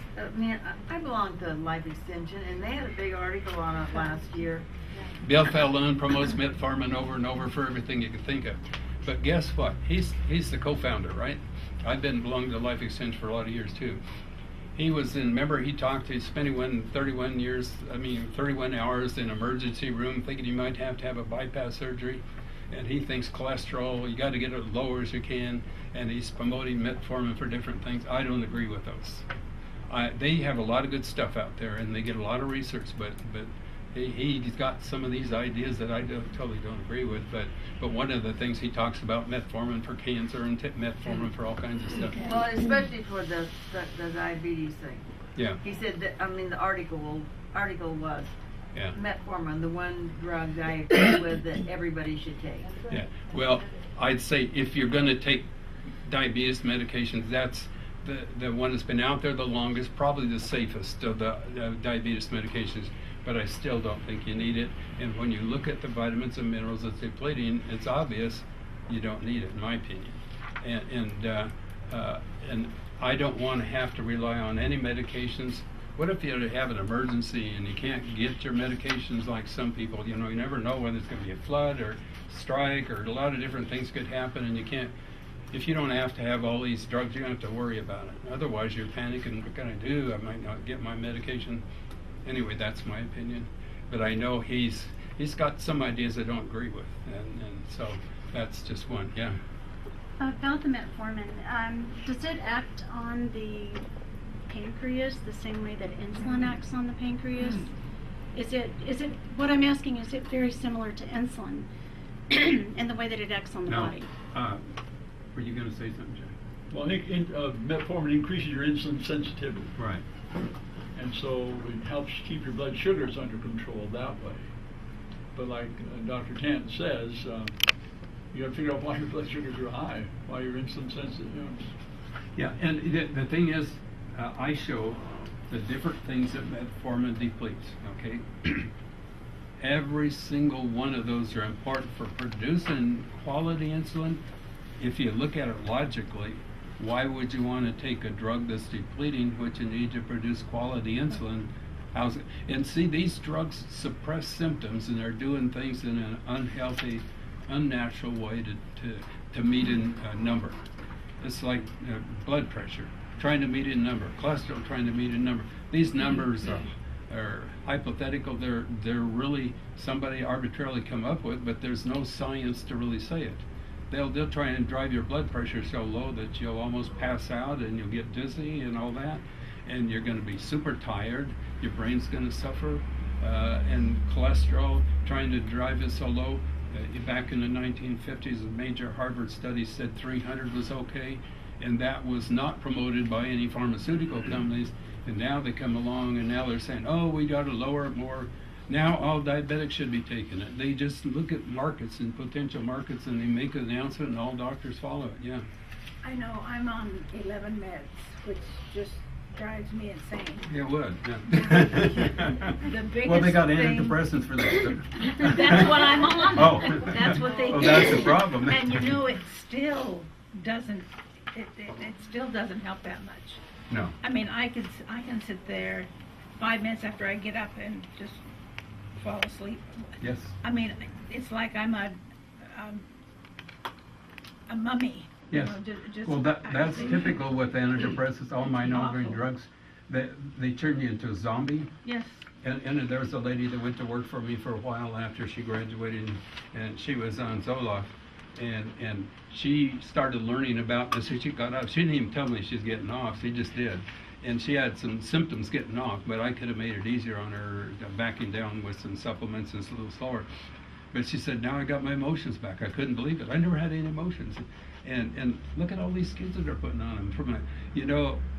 I belong to Life Extension, and they had a big article on it last year. Bill Fallon promotes metformin over and over for everything you can think of. But guess what? He's the co-founder, right? I've been belonging to Life Extension for a lot of years too. He talked to spending 31 hours in emergency room thinking he might have to have a bypass surgery. And he thinks cholesterol, you got to get it as low as you can. And he's promoting metformin for different things. I don't agree with those. They have a lot of good stuff out there, and they get a lot of research, but he's got some of these ideas that I totally don't agree with. But one of the things he talks about, metformin for cancer and metformin for all kinds of stuff. Well, especially for the diabetes thing. Yeah. He said that, the article was Yeah. metformin, the one drug I agree with that everybody should take. Yeah. Well, I'd say if you're going to take diabetes medications, that's the one that's been out there the longest, probably the safest of the diabetes medications. But I still don't think you need it. And when you look at the vitamins and minerals it's depleting, it's obvious you don't need it, in my opinion. And I don't want to have to rely on any medications. What if you have an emergency and you can't get your medications like some people? You never know whether it's going to be a flood or strike, or a lot of different things could happen, and you can't. If you don't have to have all these drugs, you don't have to worry about it. Otherwise, you're panicking. What can I do? I might not get my medication. Anyway, that's my opinion. But I know he's got some ideas I don't agree with, and so that's just one. Yeah. About the metformin, does it act on the pancreas the same way that insulin acts on the pancreas? Is it what I'm asking, is it very similar to insulin in the way that it acts on the body? Were you going to say something, Jay? Well, metformin increases your insulin sensitivity. Right. And so it helps keep your blood sugars under control that way. But like Dr. Tanton says, you got to figure out why your blood sugars are high, why you're insulin sensitive. Yeah, and the thing is, I show the different things that metformin depletes, okay? Every single one of those are important for producing quality insulin. If you look at it logically, why would you want to take a drug that's depleting what you need to produce quality insulin? How's it? And see, these drugs suppress symptoms, and they're doing things in an unhealthy, unnatural way to meet a number. It's like blood pressure, trying to meet a number, cholesterol trying to meet a number. These numbers are hypothetical. They're really somebody arbitrarily come up with, but there's no science to really say it. They'll try and drive your blood pressure so low that you'll almost pass out and you'll get dizzy and all that, and you're going to be super tired. Your brain's going to suffer, and cholesterol trying to drive it so low. Back in the 1950s, a major Harvard study said 300 was okay, and that was not promoted by any pharmaceutical companies. And now they come along and now they're saying, oh, we got to lower it more. Now all diabetics should be taking it. They just look at markets and potential markets, and they make an announcement and all doctors follow it. Yeah. I know, I'm on 11 meds, which just drives me insane. It would. Yeah. The biggest well, they got thing- antidepressants for that. That's what I'm on. Oh. That's what they Oh, do. that's the problem. And you know, it still doesn't, it still doesn't help that much. No. I mean, I can sit there 5 minutes after I get up and just fall asleep. Yes. I mean, it's like I'm a mummy. you Yes. know, just Well, that's I- typical with antidepressants, all minority Awful. drugs. They turn you into a zombie. Yes. And there was a lady that went to work for me for a while after she graduated, and she was on Zoloft, and she started learning about this. So she got up. She didn't even tell me she's getting off. She just did. And she had some symptoms getting off, but I could have made it easier on her, backing down with some supplements and a little slower. But she said, now I got my emotions back. I couldn't believe it. I never had any emotions. And look at all these kids that are putting on them.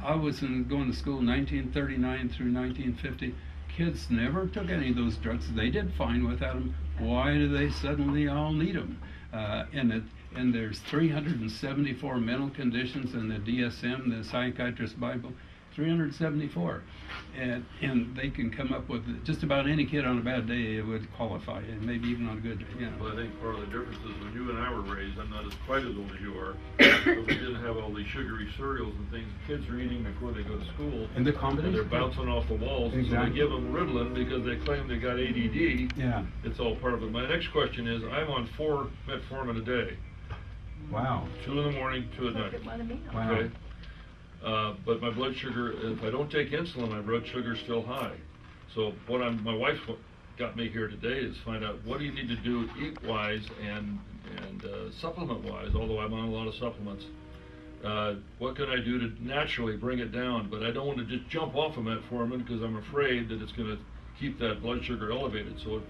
I was going to school 1939 through 1950. Kids never took any of those drugs. They did fine without them. Why do they suddenly all need them? And there's 374 mental conditions in the DSM, the Psychiatrist Bible. 374, and they can come up with just about any kid on a bad day would qualify, and maybe even on a good day. Well, I think part of the difference is when you and I were raised, I'm not as quite as old as you are, but we didn't have all these sugary cereals and things kids are eating before they go to school. And the And combination. they're bouncing off the walls, and so Exactly. they give them Ritalin because they claim they got ADD. Yeah. It's all part of it. My next question is, I'm on 4 metformin a day. Wow. 2 in the morning, 2 at night. Wow. Okay? But my blood sugar, if I don't take insulin, my blood sugar's still high. So my wife got me here today is find out what do you need to do eat-wise and supplement-wise, although I'm on a lot of supplements. What can I do to naturally bring it down? But I don't want to just jump off of metformin because I'm afraid that it's going to keep that blood sugar elevated. So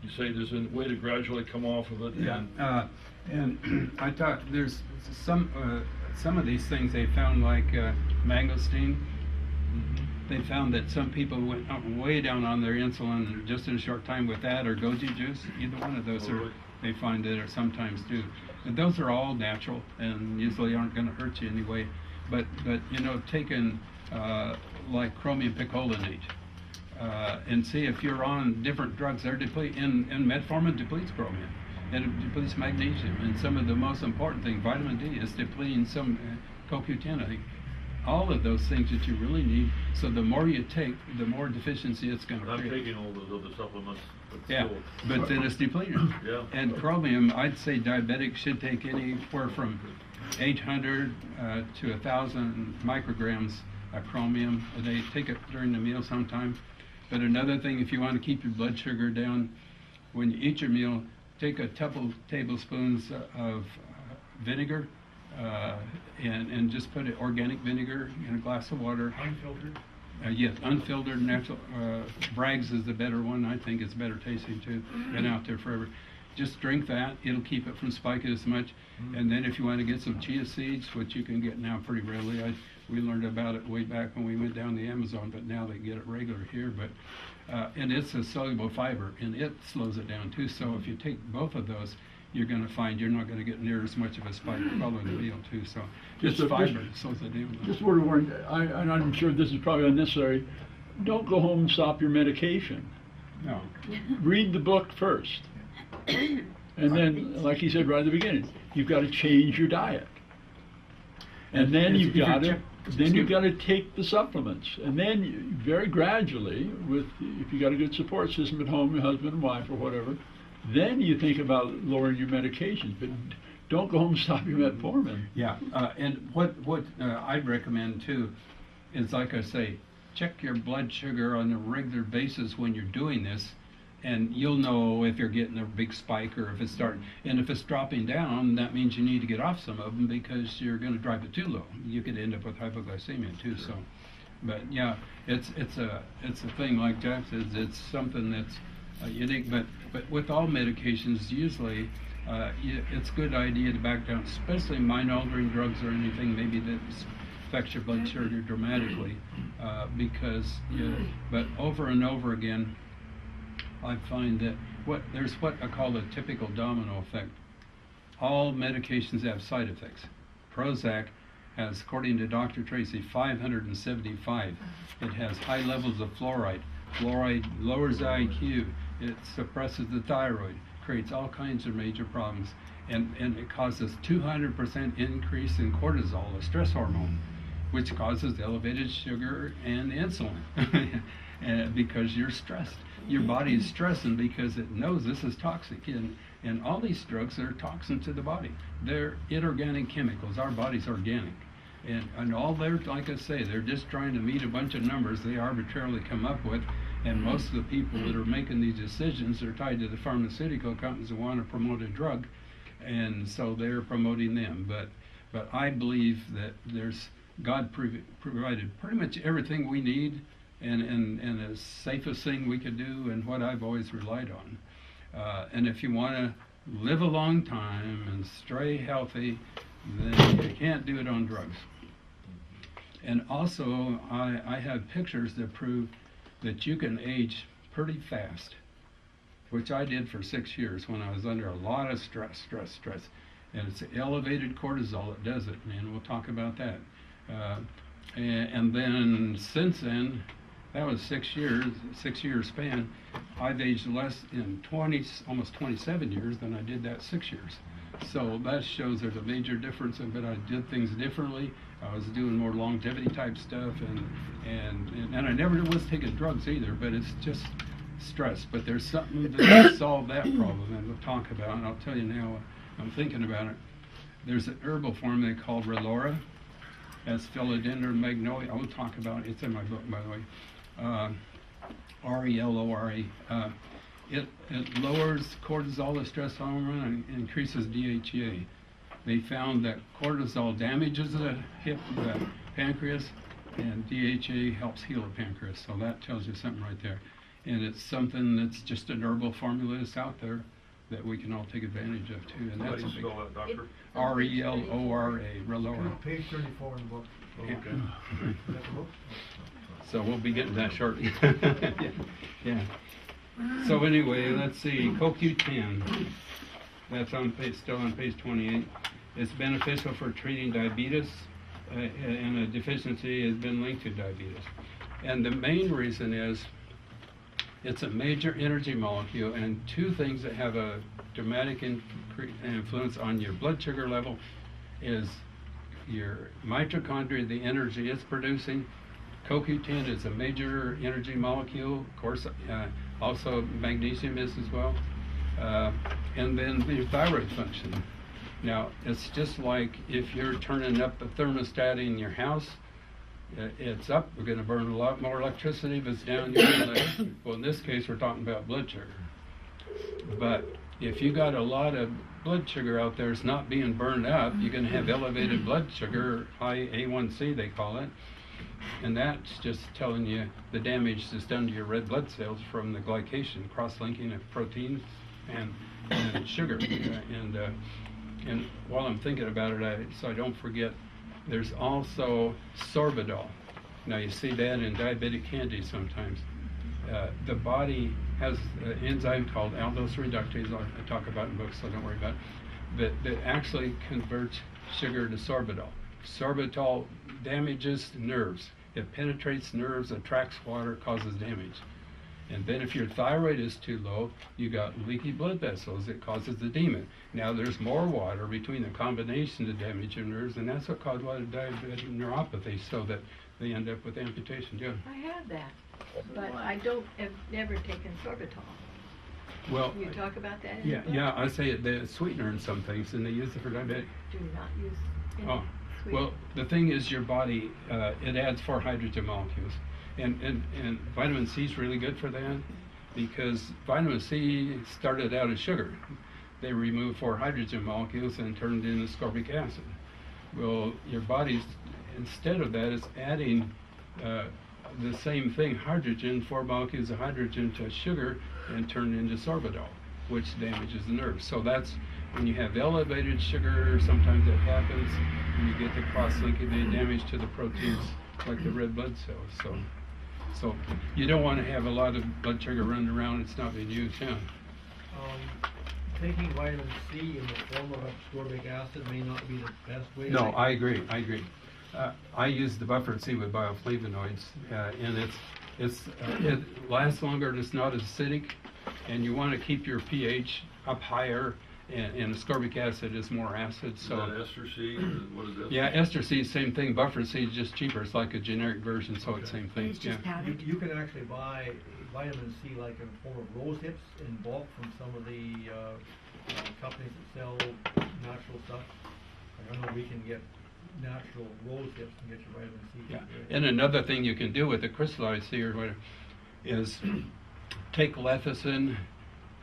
you say there's a way to gradually come off of it. Yeah. And I thought there's some of these things they found, like mangosteen. They found that some people went way down on their insulin just in a short time with that, or goji juice. Either one of those they find that are sometimes do. And those are all natural and usually aren't going to hurt you anyway. But taking like chromium picolinate, and see if you're on different drugs. They're and metformin depletes chromium. And it depletes magnesium, and some of the most important thing, vitamin D, is depleting some CoQ10, I think. All of those things that you really need. So the more you take, the more deficiency it's going to I'm create. taking all those other supplements. But Yeah, still. but then it's depleted. Yeah. And chromium, I'd say diabetics should take anywhere from 800 to 1,000 micrograms of chromium a day. Take it during the meal sometime. But another thing, if you want to keep your blood sugar down, when you eat your meal, take a couple tablespoons of vinegar and just put organic vinegar in a glass of water. Unfiltered? Yes, unfiltered, natural. Bragg's is the better one. I think it's better tasting too. Been out there forever. Just drink that. It'll keep it from spiking as much. And then if you want to get some chia seeds, which you can get now pretty readily. We learned about it way back when we went down the Amazon, but now they get it regular here. But and it's a soluble fiber, and it slows it down too. So if you take both of those, you're going to find you're not going to get near as much of a spike following the meal too. So Just it's a- fiber, so it's a deal. Just a word of warning, I'm sure this is probably unnecessary. Don't go home and stop your medication. No. Read the book first. And then, like he said right at the beginning, you've got to change your diet. And then If you've you're got to check- then you've got to take the supplements. And then very gradually, if you got a good support system at home, your husband and wife or whatever, then you think about lowering your medications. But don't go home and stop your metformin. Yeah, and what I'd recommend too is, like I say, check your blood sugar on a regular basis when you're doing this, and you'll know if you're getting a big spike or if it's starting. And if it's dropping down, that means you need to get off some of them because you're going to drive it too low. You could end up with hypoglycemia too. So, but yeah, it's a thing like Jack says. It's something that's unique. But with all medications, usually it's a good idea to back down, especially mind-altering drugs or anything maybe that affects your blood sugar dramatically, because but over and over again, I find that there's what I call a typical domino effect. All medications have side effects. Prozac has, according to Dr. Tracy, 575. It has high levels of fluoride. Fluoride lowers the IQ. It suppresses the thyroid, creates all kinds of major problems, and it causes 200% increase in cortisol, a stress hormone, which causes elevated sugar and insulin because you're stressed. Your body is stressing because it knows this is toxic, and all these drugs are toxins to the body. They're inorganic chemicals. Our body's organic, and all they're, like I say, they're just trying to meet a bunch of numbers they arbitrarily come up with. And most of the people that are making these decisions are tied to the pharmaceutical companies that want to promote a drug, and so they're promoting them. But I believe that God provided pretty much everything we need, and the safest thing we could do, and what I've always relied on. And if you want to live a long time and stay healthy, then you can't do it on drugs. And also, I have pictures that prove that you can age pretty fast, which I did for 6 years when I was under a lot of stress. And it's elevated cortisol that does it, and we'll talk about that. And then since then, that was 6 years, 6 year span. I've aged less in almost 27 years than I did that 6 years. So that shows there's a major difference, but I did things differently. I was doing more longevity type stuff, and I never was taking drugs either, but it's just stress. But there's something that solved that problem, and we'll talk about it, and I'll tell you now, I'm thinking about it. There's an herbal form they call Relora. That's philodendron magnolia. I will talk about it. It's in my book, by the way. Relora. It lowers cortisol, the stress hormone, and increases DHEA. They found that cortisol damages the pancreas, and DHEA helps heal the pancreas. So that tells you something right there. And it's something that's just an herbal formula that's out there that we can all take advantage of too. And How that's do a you big spell that, doctor? Relora, Relora. Page 34 in the book. Okay. Is that the book? So we'll be getting that shortly. Yeah. So anyway, let's see, CoQ10. That's still on page 28. It's beneficial for treating diabetes, and a deficiency has been linked to diabetes. And the main reason is it's a major energy molecule, and two things that have a dramatic influence on your blood sugar level is your mitochondria, the energy it's producing. CoQ10 is a major energy molecule, of course, also magnesium is as well. And then the thyroid function. Now, it's just like if you're turning up the thermostat in your house, it's up, we're going to burn a lot more electricity. If it's down, you're going to, well, in this case, we're talking about blood sugar. But if you got a lot of blood sugar out there, it's not being burned up, you're going to have elevated blood sugar, high A1C they call it. And that's just telling you the damage that's done to your red blood cells from the glycation, cross-linking of proteins and sugar. And while I'm thinking about it, so I don't forget, there's also sorbitol. Now you see that in diabetic candy sometimes. The body has an enzyme called aldose reductase, I talk about in books, so don't worry about it, that actually converts sugar to sorbitol. Sorbitol damages nerves. It penetrates nerves, attracts water, causes damage. And then if your thyroid is too low, you got leaky blood vessels. It causes edema. Now there's more water between the combination of damage your nerves, and that's what causes a lot of diabetic neuropathy, so that they end up with amputation. Yeah. I have that, but I don't have never taken sorbitol. Well, You talk about that in yeah, the book? yeah. I say the sweetener in some things, and they use it for diabetic. Do not use any Oh, sweet. well, the thing is, your body it adds 4 hydrogen molecules. And vitamin C is really good for that, because vitamin C started out as sugar. They removed 4 hydrogen molecules and turned it into ascorbic acid. Well, your body's, instead of that, is adding the same thing, hydrogen, 4 molecules of hydrogen to sugar, and turn it into sorbitol, which damages the nerves. So that's when you have elevated sugar, sometimes it happens, and you get the cross-linking, the damage to the proteins like the red blood cells. So you don't want to have a lot of blood sugar running around. It's not being used. Yeah. Taking vitamin C in the form of ascorbic acid may not be the best way. No, I agree. I use the buffered C with bioflavonoids, and it lasts longer and it's not as acidic. And you want to keep your pH up higher, and ascorbic acid is more acid. So Is that ester C? What is that? yeah, ester C, same thing. Buffered C is just cheaper. It's like a generic version, so it's same thing. It's just Yeah. powdered. You can actually buy vitamin C like in the form of rose hips in bulk from some of the companies that sell natural stuff. I know we can get natural rose hips and get your vitamin C. Yeah, and another thing you can do with the crystallized C or whatever is take lecithin,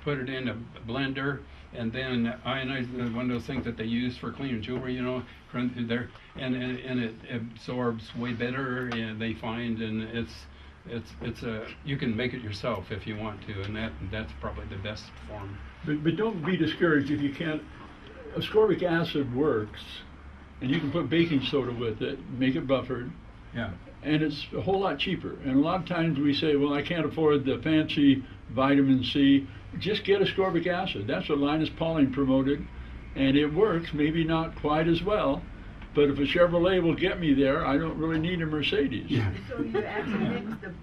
put it in a blender, and then ionize one of those things that they use for cleaning jewelry, run through there, and it absorbs way better. And they find, and it's you can make it yourself if you want to, and that's probably the best form. But don't be discouraged if you can't. Ascorbic acid works, and you can put baking soda with it, make it buffered, Yeah. and it's a whole lot cheaper. And a lot of times we say, well, I can't afford the fancy vitamin C. Just get ascorbic acid. That's what Linus Pauling promoted, and it works, maybe not quite as well, but if a Chevrolet will get me there, I don't really need a Mercedes. Yeah. So you actually mix the,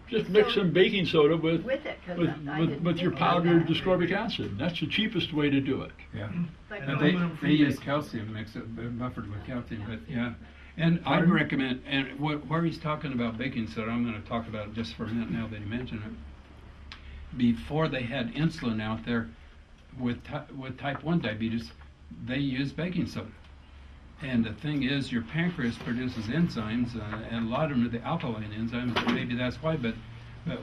Just mix some baking soda with it, 'cause I didn't with your think about powdered that. ascorbic acid. That's the cheapest way to do it. Yeah. Like And aluminum they use calcium, mix it buffered with calcium, but yeah. And I'd Pardon? recommend, and where he's talking about baking soda, I'm going to talk about it just for a minute now that he mentioned it. Before they had insulin out there with type 1 diabetes, they used baking soda. And the thing is, your pancreas produces enzymes, and a lot of them are the alkaline enzymes, and maybe that's why, but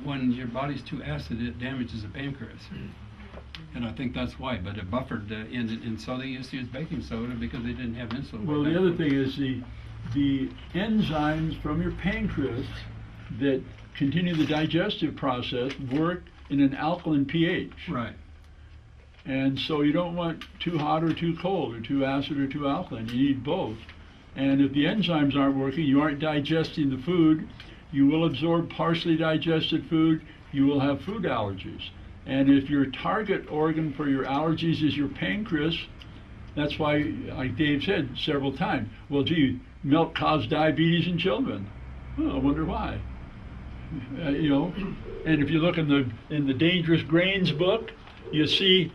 when your body's too acid, it damages the pancreas. And I think that's why, but it buffered, and so they used to use baking soda because they didn't have insulin. Well, the other thing is the enzymes from your pancreas that continue the digestive process work in an alkaline pH. Right. And so you don't want too hot or too cold or too acid or too alkaline. You need both. And if the enzymes aren't working, you aren't digesting the food, you will absorb partially digested food, you will have food allergies. And if your target organ for your allergies is your pancreas, that's why, like Dave said several times, well, gee, milk caused diabetes in children. Oh, I wonder why. And if you look in the Dangerous Grains book, you see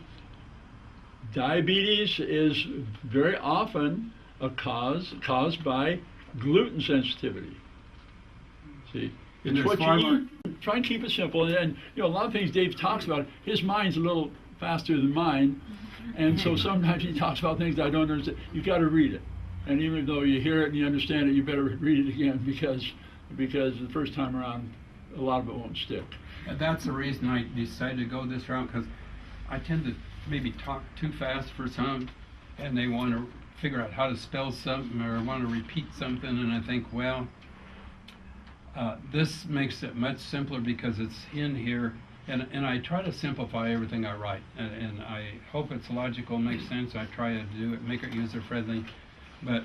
diabetes is very often a caused by gluten sensitivity. See, And it's there's what far you more- eat. Try and keep it simple. And a lot of things Dave talks about, his mind's a little faster than mine, and so sometimes he talks about things I don't understand. You've got to read it, and even though you hear it and you understand it, you better read it again because the first time around, a lot of it won't stick. And that's the reason I decided to go this route, because I tend to maybe talk too fast for some, and they want to figure out how to spell something or want to repeat something, and I think, well, this makes it much simpler because it's in here, and I try to simplify everything I write, and I hope it's logical, makes sense. I try to do it, make it user friendly, but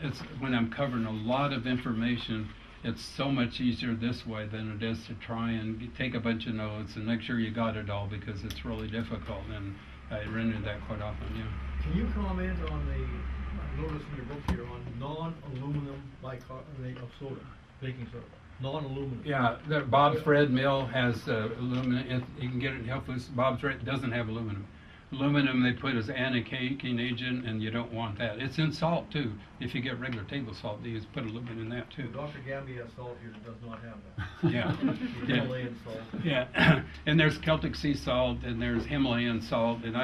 it's when I'm covering a lot of information, it's so much easier this way than it is to try and take a bunch of notes and make sure you got it all, because it's really difficult, and I run into that quite often, yeah. Can you comment on I noticed in your book here, on non-aluminum bicarbonate of soda, baking soda, non-aluminum? Yeah, Bob's Red Mill has aluminum. You can get it in health foods. Bob's Red doesn't have aluminum. Aluminum they put as anti-caking agent, and you don't want that. It's in salt too. If you get regular table salt, they put a little bit in that too. Dr. Gambee has salt here that does not have that. Yeah. The Himalayan salt. Yeah, and there's Celtic sea salt, and there's Himalayan salt, and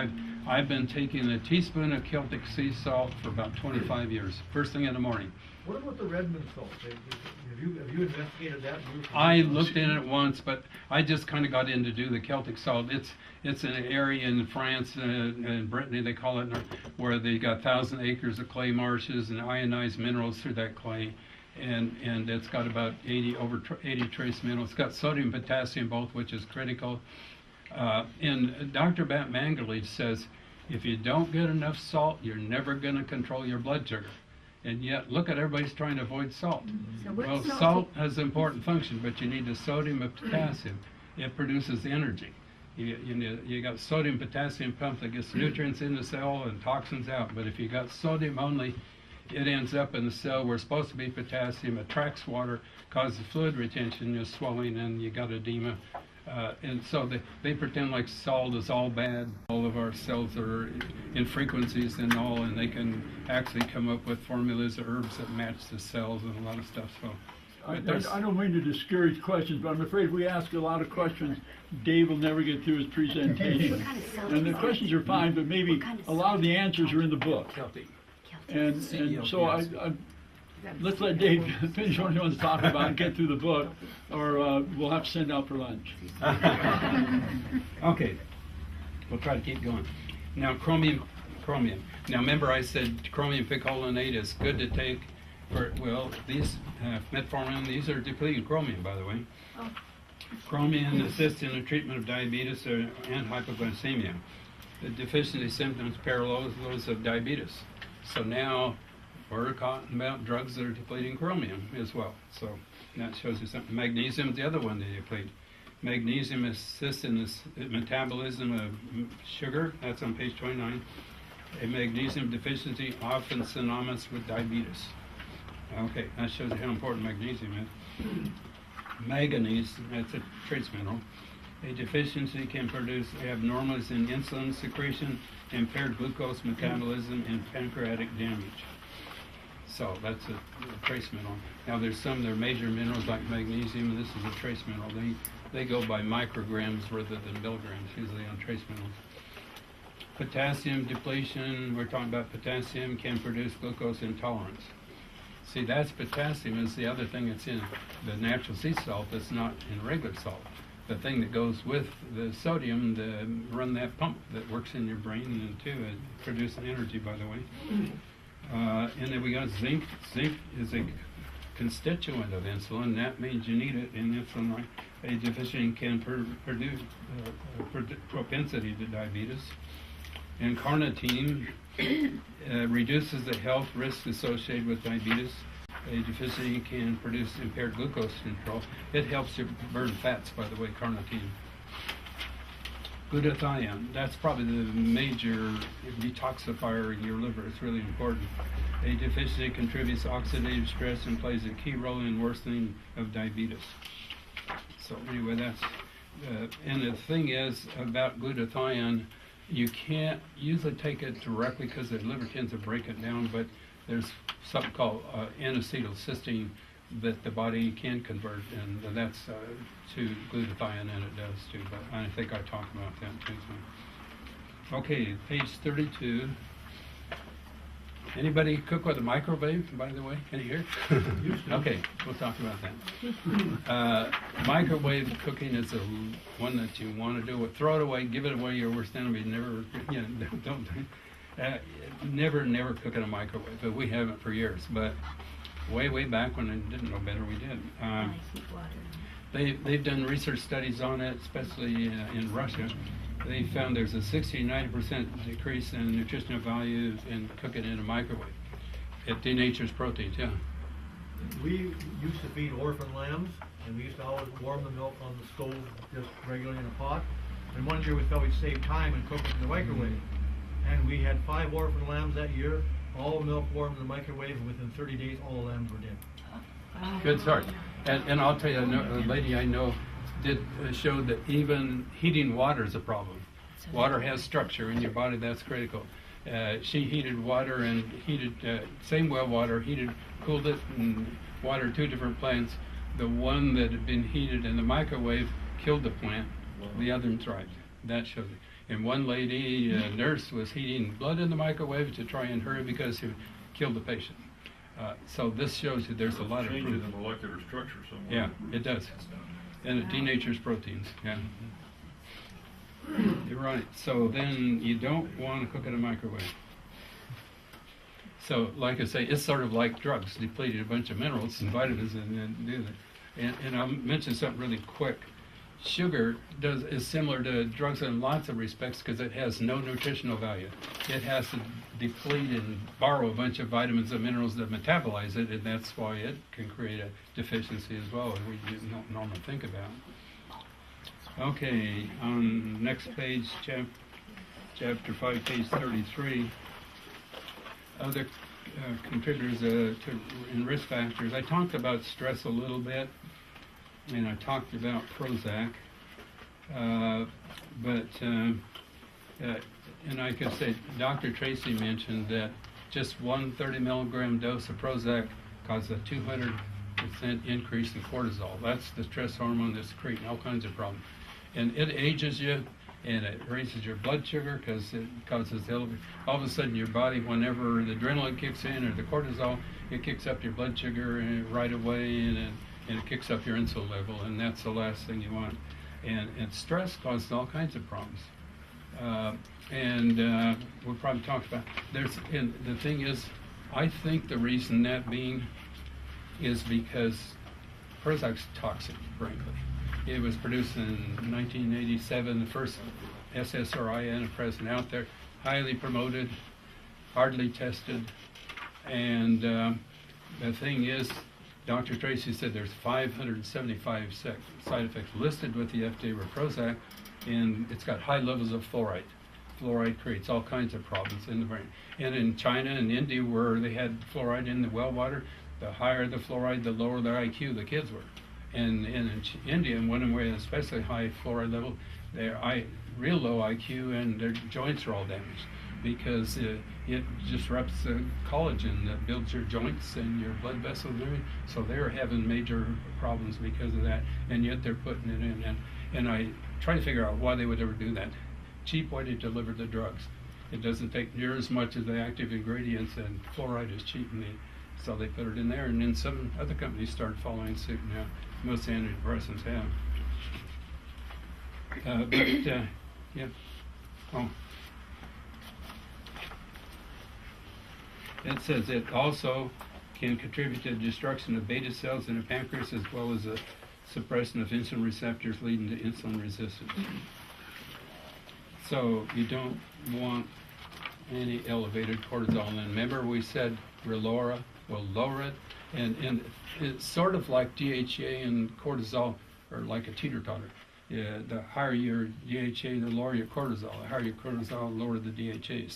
I've been taking a teaspoon of Celtic sea salt for about 25 years. First thing in the morning. What about the Redmond salt? Have you investigated that? I looked in it once, but I just kind of got in to do the Celtic salt. It's an area in France and Brittany, they call it, where they got 1,000 acres of clay marshes and ionized minerals through that clay, and it's got about 80 trace minerals. It's got sodium, potassium both, which is critical. And Dr. Bat Mangalich says, if you don't get enough salt, you're never going to control your blood sugar. And yet, look at everybody's trying to avoid salt. So Well, salt has an important function, but you need the sodium and potassium. It produces energy. You got sodium, potassium pump that gets nutrients in the cell and toxins out. But if you got sodium only, it ends up in the cell where it's supposed to be potassium, attracts water, causes fluid retention, you're swelling, and you got edema. And so they pretend like salt is all bad. All of our cells are in frequencies and all, and they can actually come up with formulas of herbs that match the cells and a lot of stuff. So I don't mean to discourage questions, but I'm afraid if we ask a lot of questions, Dave will never get through his presentation. What kind of salt And the is questions are fine, but maybe What kind of a lot of the salt? answers are in the book. Celtic. And so let's let Dave finish what he wants to talk about and get through the book, or we'll have to send out for lunch. Okay, we'll try to keep going. Now, chromium. Now, remember I said chromium picolinate is good to take for, well, these metformin, these are depleting chromium, by the way. Chromium assists in the treatment of diabetes and hypoglycemia. The deficiency symptoms parallel those of diabetes. So now we're talking about drugs that are depleting chromium as well. So that shows you something. Magnesium is the other one they deplete. Magnesium assists in the metabolism of sugar. That's on page 29. A magnesium deficiency often synonymous with diabetes. Okay, that shows you how important magnesium is. Manganese, that's a trace mineral. A deficiency can produce abnormalities in insulin secretion, impaired glucose metabolism, and pancreatic damage. So that's a trace mineral. Now there's some that are major minerals like magnesium, and this is a trace mineral. They go by micrograms rather than milligrams, usually on trace minerals. Potassium depletion, we're talking about potassium can produce glucose intolerance. See, that's potassium is the other thing that's in the natural sea salt that's not in regular salt. The thing that goes with the sodium to run that pump that works in your brain and too, it produces energy, by the way. And then we got zinc. Zinc is a constituent of insulin. That means you need it in insulin. Right? A deficiency can produce propensity to diabetes. And carnitine reduces the health risks associated with diabetes. A deficiency can produce impaired glucose control. It helps you burn fats, by the way, carnitine. Glutathione, that's probably the major detoxifier in your liver. It's really important. A deficiency contributes to oxidative stress and plays a key role in worsening of diabetes. So anyway, that's, and the thing is about glutathione, you can't usually take it directly because the liver tends to break it down, but there's something called N-acetylcysteine that the body can convert, and that's to glutathione, and it does too, but I think I talked about that too. So. Okay, page 32. Anybody cook with a microwave, by the way? Any here? Okay, we'll talk about that. Microwave cooking is the one that you want to do. Throw it away, give it away, your worst enemy. Never, don't. Never cook in a microwave. But we haven't for years. But way back when I didn't know better, we did. They've done research studies on it, especially in Russia. They found there's a 60-90% decrease in nutritional value in cooking in a microwave. It denatures proteins, yeah. we used to feed orphan lambs, and we used to always warm the milk on the stove just regularly in a pot. And one year we thought we'd save time and cook it in the microwave. And we had 5 orphan lambs that year, all milk warmed in the microwave, and within 30 days all the lambs were dead. Good start. And I'll tell you, a lady I know did showed that even heating water is a problem. Water has structure in your body, that's critical. She heated water and heated, same well water, cooled it and watered 2 different plants. The one that had been heated in the microwave killed the plant, the other one thrived. That shows it. And one lady, a nurse, was heating blood in the microwave to try and hurry because it would kill the patient. So this shows you there's a lot of proof. Changes the molecular structure somewhere. Yeah, it does. And it denatures proteins, yeah. You're right. So then you don't want to cook in a microwave. So, like I say, it's sort of like drugs, depleted a bunch of minerals and vitamins and then do that. And I'll mention something really quick. Sugar is similar to drugs in lots of respects because it has no nutritional value. It has to deplete and borrow a bunch of vitamins and minerals that metabolize it, and that's why it can create a deficiency as well, and we don't normally think about. Okay, on next page, chapter 5, page 33. Other contributors in risk factors. I talked about stress a little bit, and I talked about Prozac, and I could say Dr. Tracy mentioned that just one 30 milligram dose of Prozac causes a 200% increase in cortisol. That's the stress hormone that's creating all kinds of problems. And it ages you, and it raises your blood sugar because it causes all of a sudden your body, whenever the adrenaline kicks in or the cortisol, it kicks up your blood sugar right away, and it kicks up your insulin level, and that's the last thing you want. And stress causes all kinds of problems. We'll probably talk about and the thing is, I think the reason that being is because Prozac's toxic, frankly. It was produced in 1987, the first SSRI antidepressant out there, highly promoted, hardly tested, and the thing is, Dr. Tracy said there's 575 side effects listed with the FDA with Prozac, and it's got high levels of fluoride. Fluoride creates all kinds of problems in the brain. And in China and India, where they had fluoride in the well water, the higher the fluoride, the lower their IQ the kids were. And in India, and when we had especially high fluoride level, their real low IQ and their joints are all damaged because it disrupts the collagen that builds your joints and your blood vessels and everything. So they're having major problems because of that, and yet they're putting it in. And I try to figure out why they would ever do that. Cheap way to deliver the drugs. It doesn't take near as much of the active ingredients, and fluoride is cheap, and so they put it in there. And then some other companies started following suit now. Most antidepressants have. Yeah. Oh. It says it also can contribute to the destruction of beta cells in the pancreas as well as a suppression of insulin receptors leading to insulin resistance. So you don't want any elevated cortisol. And remember we said Relora will lower it, and it's sort of like DHEA and cortisol are like a teeter-totter. Yeah, the higher your DHA, the lower your cortisol. The higher your cortisol, the lower the DHA.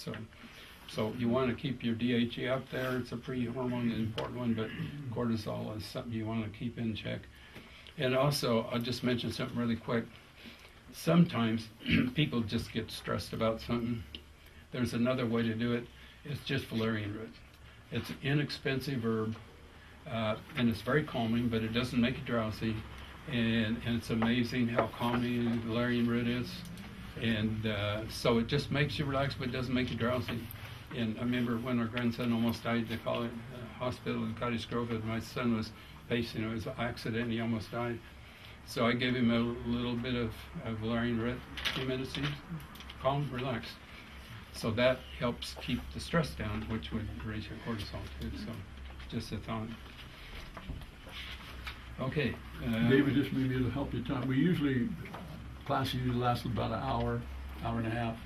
So you want to keep your DHA up there. It's a pre-hormone, an important one, but cortisol is something you want to keep in check. And also, I'll just mention something really quick. Sometimes people just get stressed about something. There's another way to do it. It's just valerian root. It's an inexpensive herb, and it's very calming, but it doesn't make you drowsy. And it's amazing how calming valerian root is. And so it just makes you relax, but it doesn't make you drowsy. And I remember when our grandson almost died at the hospital in Cottage Grove, and my son was facing it was an accident, and he almost died. So I gave him a little bit of valerian root, a few minutes, he's calm, relaxed. So that helps keep the stress down, which would raise your cortisol too. So just a thought. Okay. David, just maybe it'll help you time. We usually, classes usually last about an hour, hour and a half.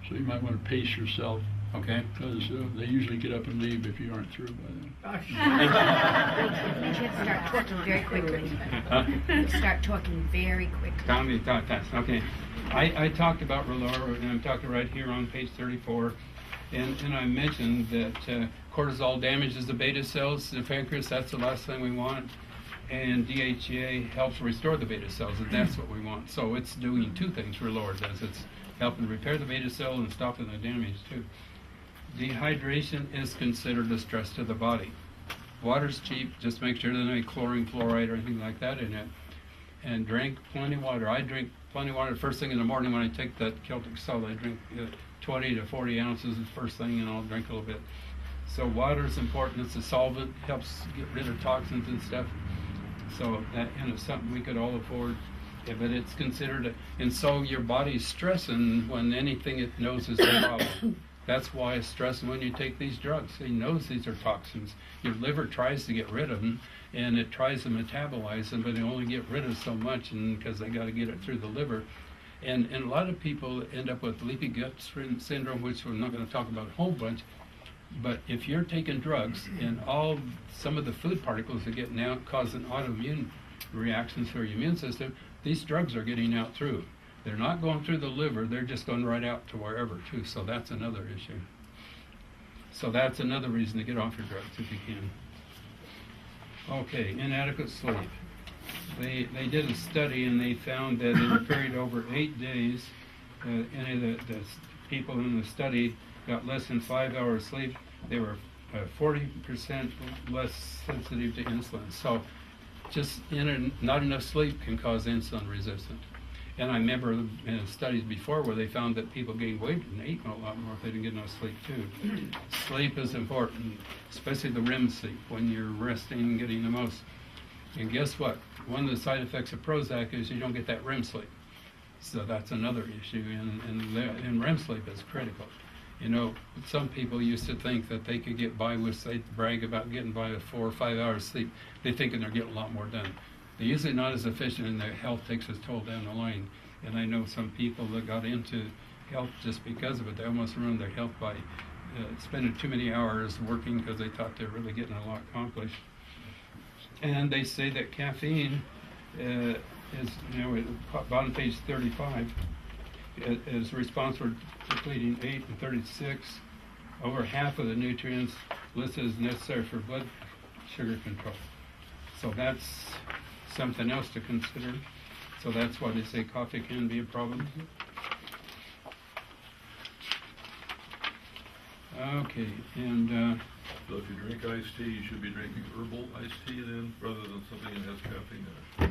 So you might want to pace yourself. Okay? Because they usually get up and leave if you aren't through by then. You should start talking very quickly. Start talking very quickly. Tommy thought that's okay. I talked about Relor, and I'm talking right here on page 34, and I mentioned that cortisol damages the beta cells, the pancreas. That's the last thing we want, and DHEA helps restore the beta cells, and that's what we want. So it's doing two things. Relor does. It's helping repair the beta cell and stopping the damage too. Dehydration is considered a stress to the body. Water's cheap. Just make sure there's no chlorine, fluoride, or anything like that in it. And drink plenty of water. I drink plenty of water first thing in the morning when I take that Celtic salt. I drink 20 to 40 ounces the first thing, and I'll drink a little bit. So water is important. It's a solvent, helps get rid of toxins and stuff. So that, and it's something we could all afford. Yeah, but it's considered, and so your body's stressing when anything it knows is a problem. That's why it's stressing when you take these drugs. It knows these are toxins. Your liver tries to get rid of them, and it tries to metabolize them, but they only get rid of so much, and because they got to get it through the liver. And a lot of people end up with leaky gut syndrome, which we're not going to talk about a whole bunch. But if you're taking drugs, and some of the food particles are getting out, causing autoimmune reactions for your immune system, these drugs are getting out through. They're not going through the liver, they're just going right out to wherever too, so that's another issue. So that's another reason to get off your drugs if you can. Okay, inadequate sleep. They did a study and they found that in a period over 8 days, any of the people in the study got less than 5 hours sleep. They were 40% less sensitive to insulin. So just not enough sleep can cause insulin resistance. And I remember in studies before where they found that people gained weight and ate a lot more if they didn't get enough sleep too. Sleep is important, especially the REM sleep, when you're resting and getting the most. And guess what? One of the side effects of Prozac is you don't get that REM sleep. So that's another issue, and REM sleep is critical. You know, some people used to think that they could get by with, they brag about getting by with 4 or 5 hours sleep. They're thinking they're getting a lot more done. They're usually not as efficient, and their health takes its toll down the line. And I know some people that got into health just because of it. They almost ruined their health by spending too many hours working because they thought they were really getting a lot accomplished. And they say that caffeine is, you know, bottom page 35, is responsible for depleting 8 and 36, over half of the nutrients listed as necessary for blood sugar control. So that's something else to consider. So that's why they say coffee can be a problem. Okay, and So if you drink iced tea, you should be drinking herbal iced tea then, rather than something that has caffeine in it.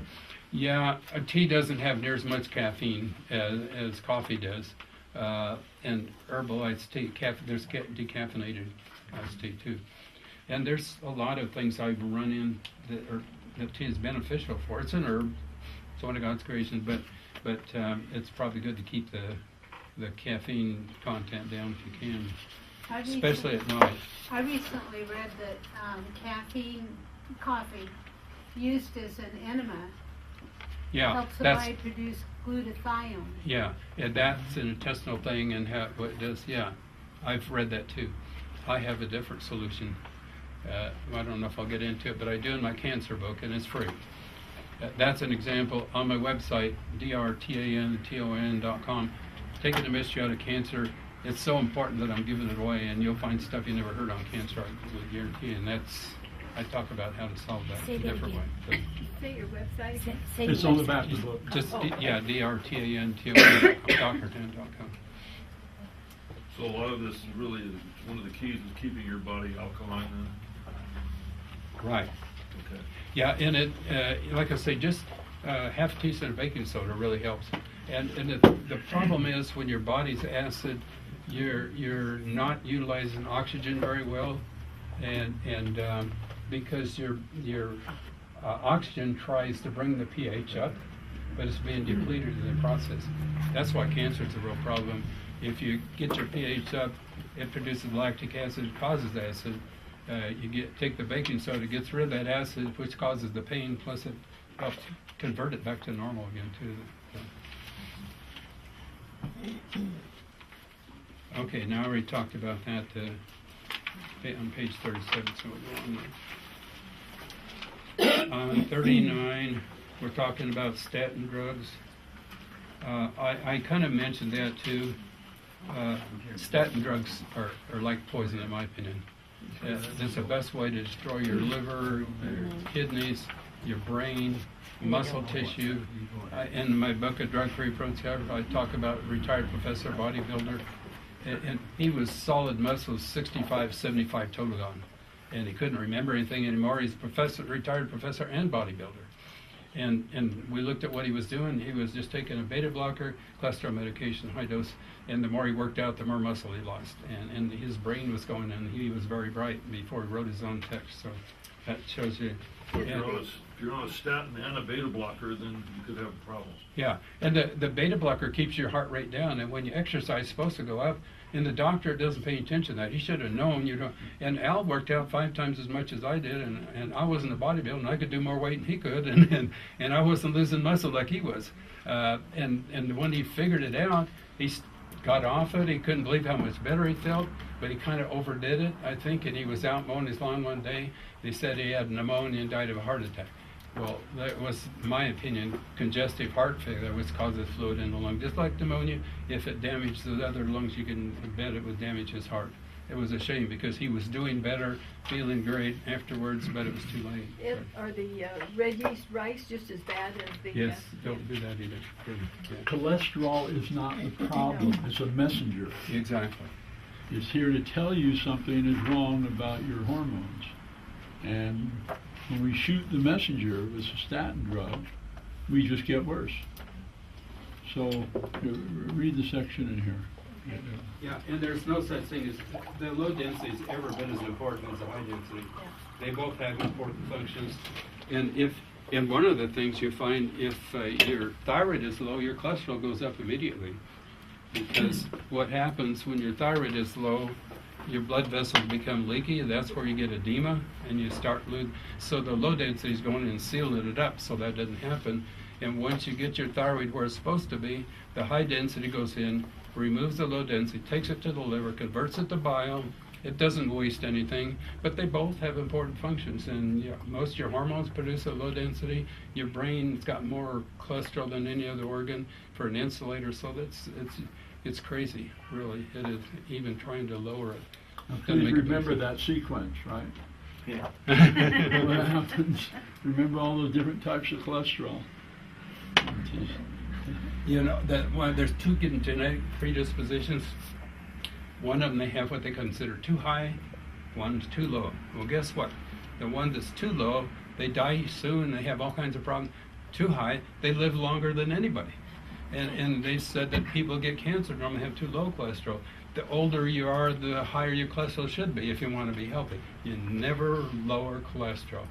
yeah, a tea doesn't have near as much caffeine as coffee does. And herbal iced tea, there's decaffeinated iced tea too. And there's a lot of things I've run in that tea is beneficial for. It's an herb, it's one of God's creations, but it's probably good to keep the caffeine content down if you can, especially at night. I recently read that caffeine coffee used as an enema helps the body produce glutathione. Yeah, that's an intestinal thing, and what it does. Yeah, I've read that too. I have a different solution. I don't know if I'll get into it, but I do in my cancer book, and it's free. That's an example on my website, drtanton.com. Taking the mystery out of cancer. It's so important that I'm giving it away, and you'll find stuff you never heard on cancer, I guarantee. And I talk about how to solve that in a different way. So, Say your website. It's on the back of the book. just drtanton.com. drtanton.com. So a lot of this is really, one of the keys is keeping your body alkaline then? Right. Okay. Yeah, and it, like I say, just half a teaspoon of baking soda really helps. And the problem is when your body's acid, you're not utilizing oxygen very well, and because your oxygen tries to bring the pH up, but it's being depleted in the process. That's why cancer is a real problem. If you get your pH up, it produces lactic acid, causes acid. Take the baking soda, it gets rid of that acid, which causes the pain, plus it helps convert it back to normal again too. Okay, now I already talked about that on page 37, so we'll go on there. On 39, we're talking about statin drugs. I kind of mentioned that too. Statin drugs are like poison, in my opinion. It's the best way to destroy your liver, your kidneys, your brain, muscle tissue. In my book, A Drug-Free Approach, I talk about a retired professor, bodybuilder, and he was solid muscle, 65, 75 total gone. And he couldn't remember anything anymore. He's a retired professor and bodybuilder. And we looked at what he was doing. He was just taking a beta blocker, cholesterol medication, high dose, and the more he worked out, the more muscle he lost. And his brain was going, and he was very bright before he wrote his own text. So that shows you. If you're on a statin and a beta blocker, then you could have problems. Yeah, and the beta blocker keeps your heart rate down, and when you exercise, it's supposed to go up. And the doctor doesn't pay attention to that. He should have known. And Al worked out 5 times as much as I did, and I wasn't a bodybuilder, and I could do more weight than he could, and I wasn't losing muscle like he was. And when he figured it out, he got off it. He couldn't believe how much better he felt, but he kind of overdid it, I think, and he was out mowing his lawn one day. They said he had pneumonia and died of a heart attack. Well, that was, in my opinion, congestive heart failure, which causes fluid in the lung. Just like pneumonia, if it damaged the other lungs, you can bet it would damage his heart. It was a shame because he was doing better, feeling great afterwards, but it was too late. Are the red yeast rice just as bad as the... Yes, don't do that either. Yeah. Cholesterol is not the problem, it's a messenger. Exactly. It's here to tell you something is wrong about your hormones. And when we shoot the messenger with a statin drug, we just get worse. So read the section in here. Yeah, and there's no such thing as the low density is ever been as important as the high density. They both have important functions. And one of the things you find, if your thyroid is low, your cholesterol goes up immediately. Because what happens when your thyroid is low, your blood vessels become leaky, and that's where you get edema, and you start losing. So the low density is going in and sealing it up so that doesn't happen. And once you get your thyroid where it's supposed to be, the high density goes in, removes the low density, takes it to the liver, converts it to bile. It doesn't waste anything, but they both have important functions. And most of your hormones produce a low density. Your brain's got more cholesterol than any other organ for an insulator, so it's crazy, really. It is, even trying to lower it. Now, please remember that sequence, right? Yeah. What happens? Remember all those different types of cholesterol. There's 2 genetic predispositions. One of them, they have what they consider too high, one's too low. Well, guess what? The one that's too low, they die soon, they have all kinds of problems. Too high, they live longer than anybody. And they said that people get cancer normally have too low cholesterol. The older you are, the higher your cholesterol should be if you want to be healthy. You never lower cholesterol.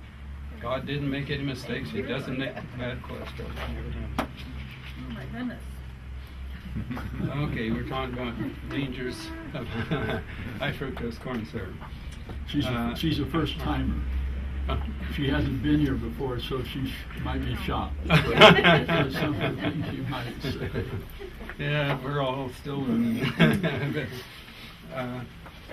God didn't make any mistakes. He doesn't make bad cholesterol. Oh my goodness. Okay, we're talking about dangers of high fructose corn syrup. She's a first timer. She hasn't been here before, so she might be shocked. There's some of the things you might say. Yeah, we're all still learning.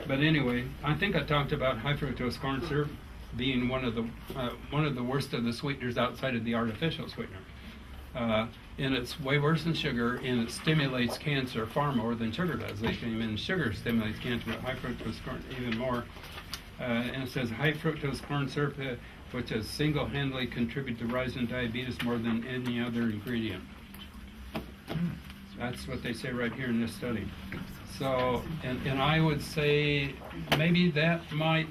But anyway, I think I talked about high fructose corn syrup being one of the worst of the sweeteners outside of the artificial sweetener. And it's way worse than sugar, and it stimulates cancer far more than sugar does. Sugar stimulates cancer, but high fructose corn even more. And it says high fructose corn syrup, which has single-handedly contributed to rise in diabetes more than any other ingredient. That's what they say right here in this study. So, and I would say maybe that might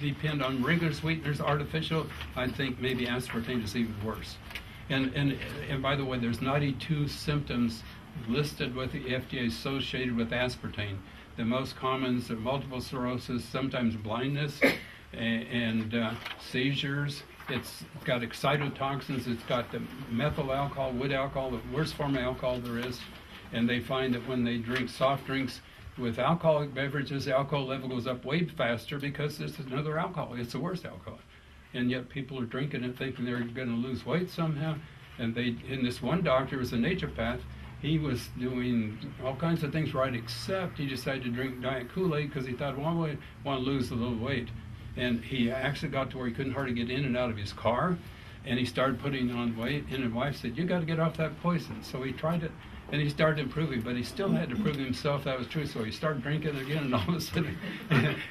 depend on regular sweeteners, artificial. I think maybe aspartame is even worse. And by the way, there's 92 symptoms listed with the FDA associated with aspartame. The most common is multiple sclerosis, sometimes blindness, and seizures. It's got excitotoxins. It's got the methyl alcohol, wood alcohol, the worst form of alcohol there is. And they find that when they drink soft drinks with alcoholic beverages, the alcohol level goes up way faster because this is another alcohol. It's the worst alcohol. And yet people are drinking it thinking they're going to lose weight somehow. And this one doctor was a naturopath, he was doing all kinds of things right, except he decided to drink Diet Kool-Aid because he thought, well, I want to lose a little weight. And he actually got to where he couldn't hardly get in and out of his car, and he started putting on weight, and his wife said, you got to get off that poison. So he tried it, and he started improving, but he still had to prove to himself that was true. So he started drinking again, and all of a sudden,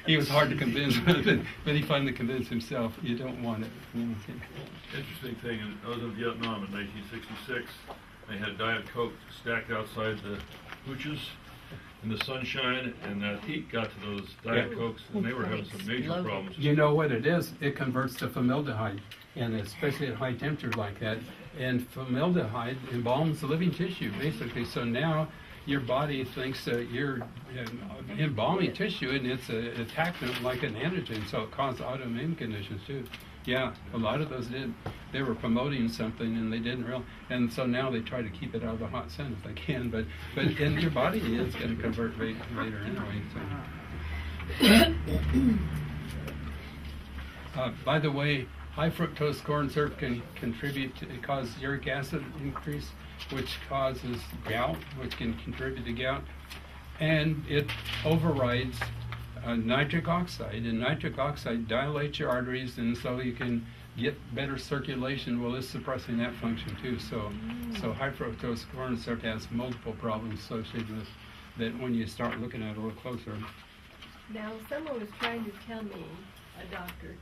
he was hard to convince, but he finally convinced himself, you don't want it. Interesting thing, I was in Vietnam in 1966. They had Diet Coke stacked outside the hooches in the sunshine, and that heat got to those Diet Cokes, and they were having some major problems. You know what it is? It converts to formaldehyde, and especially at high temperatures like that. And formaldehyde embalms the living tissue, basically. So now your body thinks that you're embalming tissue, and it's an attackment like an antigen, so it causes autoimmune conditions too. Yeah, a lot of those did. They were promoting something and they didn't realize, and so now they try to keep it out of the hot sun if they can. But in your body, it's going to convert later anyway. So. By the way, high fructose corn syrup can contribute to cause uric acid increase, which causes gout, which can contribute to gout, and it overrides nitric oxide, and nitric oxide dilates your arteries, and so you can get better circulation. Well, it's suppressing that function too. So high fructose corn syrup has multiple problems associated with that when you start looking at it a little closer. Now, someone was trying to tell me, a doctor,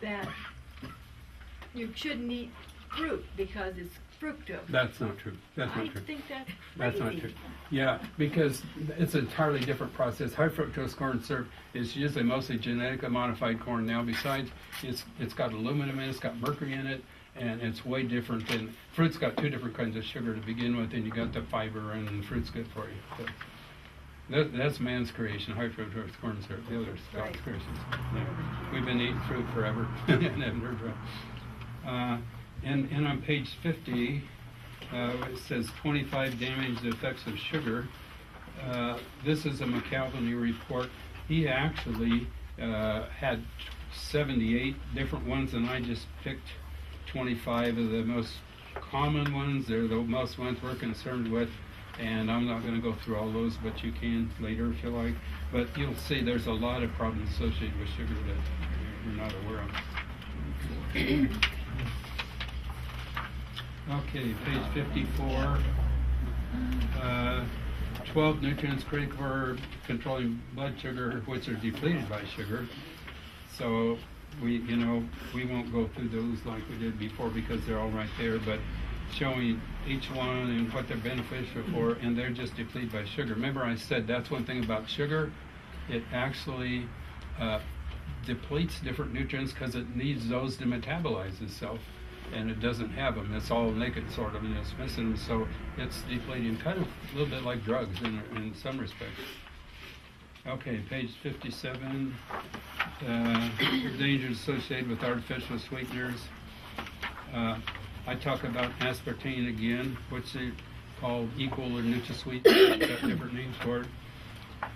that you shouldn't eat fruit because it's fructose. That's not true. That's not true. I think that's crazy. That's not true. Yeah, because it's an entirely different process. High fructose corn syrup is usually mostly genetically modified corn. Now, besides, it's got aluminum in it, it's got mercury in it, and it's way different than fruit's got two different kinds of sugar to begin with, and you got the fiber, and fruit's good for you. So that's man's creation, high fructose corn syrup. The other is God's creation. Yeah. We've been eating fruit forever and haven't heard of it. And on page 50, it says 25 damaged effects of sugar. This is a McAlvany report. He actually had 78 different ones, and I just picked 25 of the most common ones. They're the most ones we're concerned with, and I'm not going to go through all those, but you can later if you like. But you'll see there's a lot of problems associated with sugar that you're not aware of. Okay, page 54. 12 nutrients critical for controlling blood sugar, which are depleted by sugar. So we won't go through those like we did before because they're all right there, but showing each one and what they're beneficial for, and they're just depleted by sugar. Remember I said that's one thing about sugar. It actually depletes different nutrients because it needs those to metabolize itself. And it doesn't have them. It's all naked, sort of, and it's missing them. So it's depleting, kind of a little bit like drugs in some respects. Okay, page 57. Dangers associated with artificial sweeteners. I talk about aspartame again, which they call equal or NutraSweet. Got different names for it.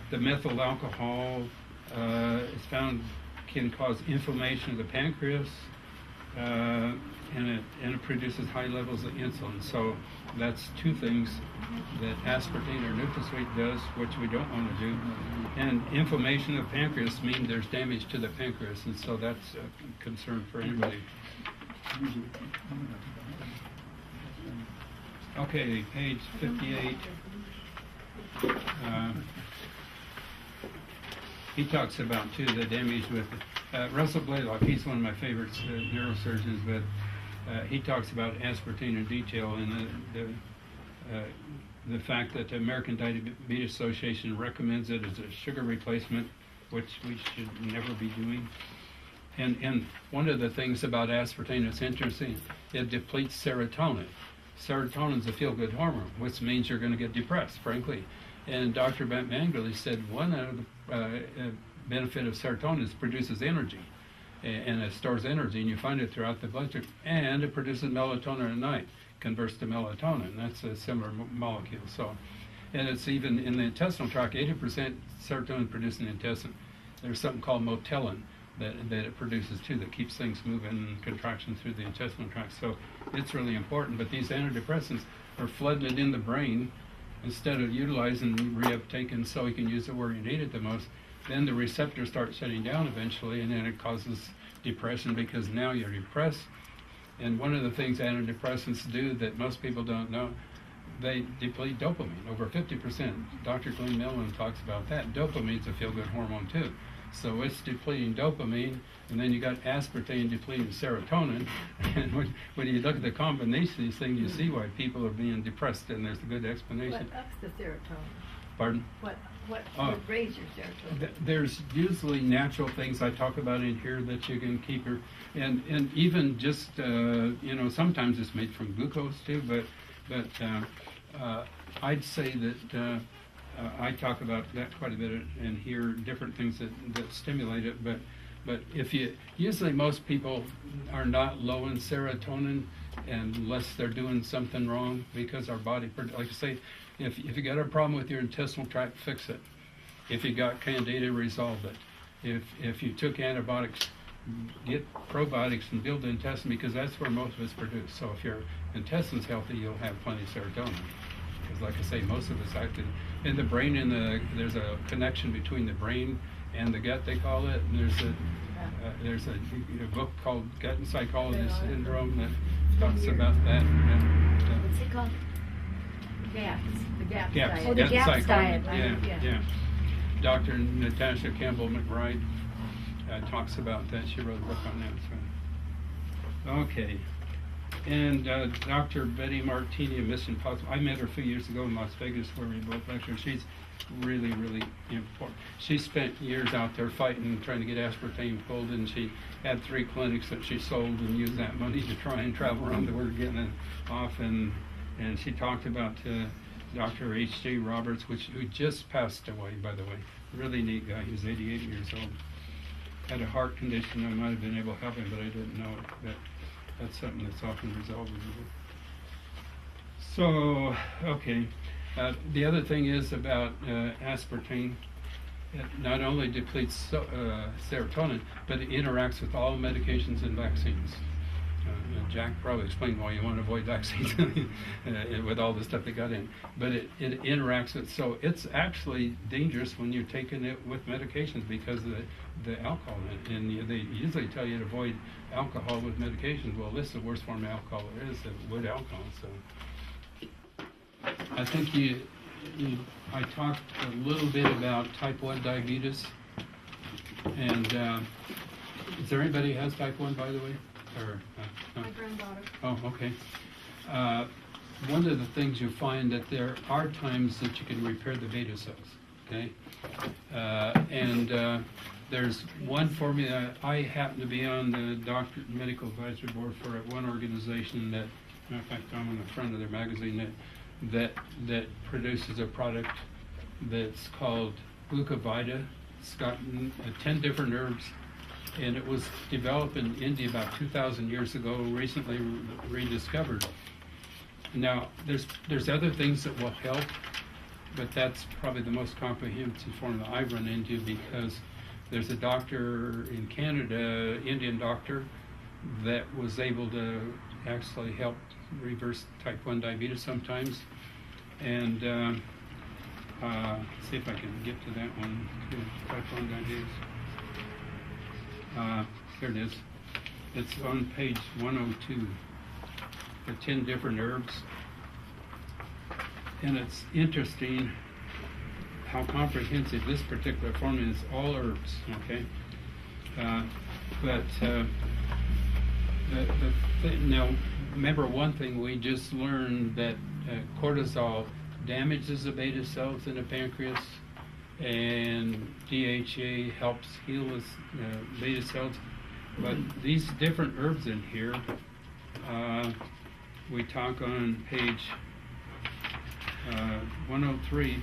The methyl alcohol is found can cause inflammation of the pancreas. And it produces high levels of insulin. So that's two things that aspartame or NutraSweet does, which we don't want to do. And inflammation of the pancreas means there's damage to the pancreas, and so that's a concern for anybody. Okay, page 58. He talks about, too, the damage with Russell Blaylock. He's one of my favorite neurosurgeons, but he talks about aspartame in detail, and the fact that the American Diabetes Association recommends it as a sugar replacement, which we should never be doing. And one of the things about aspartame that's interesting, it depletes serotonin. Serotonin is a feel-good hormone, which means you're going to get depressed, frankly. And Dr. Mangley said one of the benefit of serotonin is it produces energy, and it stores energy, and you find it throughout the bloodstream. And it produces melatonin at night, converts to melatonin. That's a similar molecule. So, and it's even in the intestinal tract, 80% serotonin produced in the intestine. There's something called motilin, that it produces too, that keeps things moving, contraction through the intestinal tract. So it's really important. But these antidepressants are flooding it in the brain instead of utilizing reuptaking so you can use it where you need it the most. Then the receptors start shutting down eventually, and then it causes depression because now you're depressed. And one of the things antidepressants do that most people don't know, they deplete dopamine, over 50%. Dr. Glenn Millen talks about that. Dopamine's a feel-good hormone too. So it's depleting dopamine, and then you got aspartame depleting serotonin. And when you look at the combination of these things, you see why people are being depressed, and there's a good explanation. What ups the serotonin? Pardon? What would raise your serotonin? There's usually natural things I talk about in here that you can keep your, and even just, sometimes it's made from glucose too, but I'd say that I talk about that quite a bit and hear different things that stimulate it, but usually most people are not low in serotonin unless they're doing something wrong, because our body, like I say, if you got a problem with your intestinal tract, fix it. If you got candida, resolve it. If you took antibiotics, get probiotics and build the intestine, because that's where most of it's produced. So if your intestine's healthy, you'll have plenty of serotonin. Because like I say, most of it's active in the brain. There's a connection between the brain and the gut, they call it. And there's a book called Gut and Psychology Syndrome that talks about that. What's it called? GAPS. The GAPS GAPS. diet. Oh, the Gut GAPS psychology. diet. Yeah. Dr. Natasha Campbell McBride talks about that. She wrote a book on that. So. Okay. And Dr. Betty Martini of Mission Possible. I met her a few years ago in Las Vegas where we both lectured. She's really, really important. She spent years out there fighting, trying to get aspartame pulled, and she had 3 clinics that she sold and used that money to try and travel around the world getting it off. And she talked about Dr. H.J. Roberts, who just passed away, by the way. Really neat guy. He was 88 years old. Had a heart condition. I might have been able to help him, but I didn't know it. But that's something that's often resolved. So, okay. The other thing is about aspartame. It not only depletes serotonin, but it interacts with all medications and vaccines. Jack probably explained why you want to avoid vaccines with all the stuff they got in. But it interacts with, so it's actually dangerous when you're taking it with medications because of the alcohol in it. And they usually tell you to avoid alcohol with medications. Well, this is the worst form of alcohol there is, wood alcohol. So I think I talked a little bit about type 1 diabetes. And is there anybody who has type 1, by the way? Or, My granddaughter. Oh, okay. One of the things you find that there are times that you can repair the beta cells, okay? There's one formula. I happen to be on the medical advisory board for one organization that, in fact, I'm on the front of their magazine that produces a product that's called Glucovita. It's got 10 different herbs. And it was developed in India about 2,000 years ago, recently rediscovered. Now, there's other things that will help, but that's probably the most comprehensive formula I've run into, because there's a doctor in Canada, Indian doctor, that was able to actually help reverse type 1 diabetes sometimes. And see if I can get to that one, too, type 1 diabetes. Here it is. It's on page 102. The 10 different herbs. And it's interesting how comprehensive this particular formula is. All herbs, okay? Now, remember one thing we just learned, that cortisol damages the beta cells in the pancreas, and DHA helps heal the beta cells. But these different herbs in here, we talk on page 103,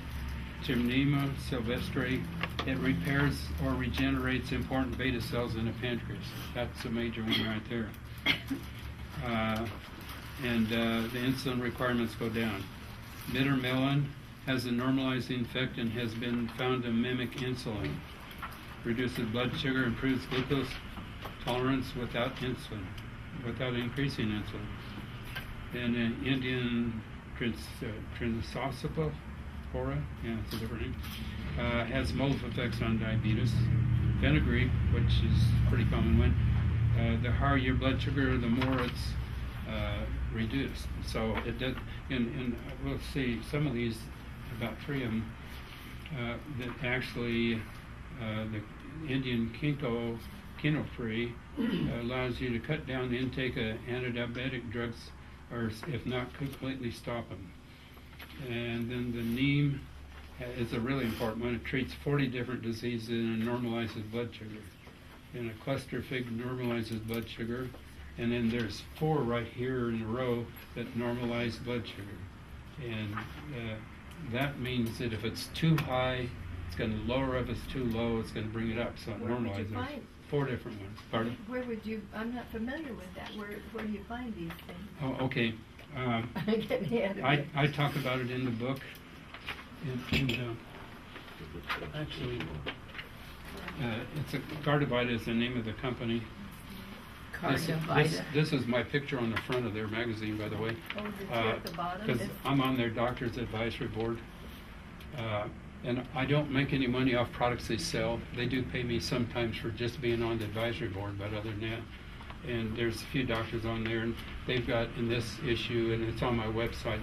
Gymnema sylvestre. It repairs or regenerates important beta cells in the pancreas. That's a major one right there. The insulin requirements go down. Bitter melon has a normalizing effect and has been found to mimic insulin. reduces blood sugar, improves glucose tolerance without insulin, without increasing insulin. And Indian Trinsosopora, yeah, it's a different name, has multiple effects on diabetes. Fenugreek, which is a pretty common one, the higher your blood sugar, the more it's reduced. So it did, and we'll see some of these, about 3 of them, that actually the Indian Kino-free allows you to cut down the intake of antidiabetic drugs, or if not completely stop them. And then the neem is a really important one. It treats 40 different diseases and normalizes blood sugar. And a cluster fig normalizes blood sugar. And then there's 4 right here in a row that normalize blood sugar. And that means that if it's too high, it's going to lower. If it's too low, it's going to bring it up. So it Where would you normalizes. find- 4 different ones. Pardon? Where would you, I'm not familiar with that. Where do you find these things? Oh, okay. I'm getting ahead of it. I talk about it in the book. And actually, it's a Cardivida is the name of the company. This is my picture on the front of their magazine, by the way. Oh, the two at the bottom? Because I'm on their doctor's advisory board. And I don't make any money off products they sell. They do pay me sometimes for just being on the advisory board, but other than that, and there's a few doctors on there, and they've got in this issue, and it's on my website,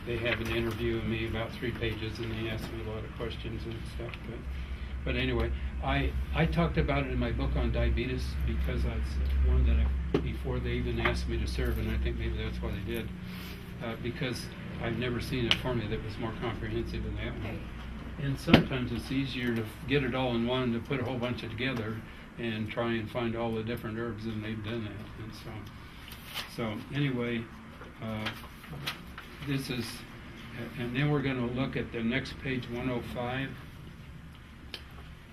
they have an interview of me, about 3 pages, and they ask me a lot of questions and stuff. But anyway, I talked about it in my book on diabetes because that's one that before they even asked me to serve, and I think maybe that's why they did, because I've never seen a formula that was more comprehensive than that one. And sometimes it's easier to get it all in one, to put a whole bunch of together and try and find all the different herbs, and they've done that. And so anyway, this is, and then we're going to look at the next page, 105.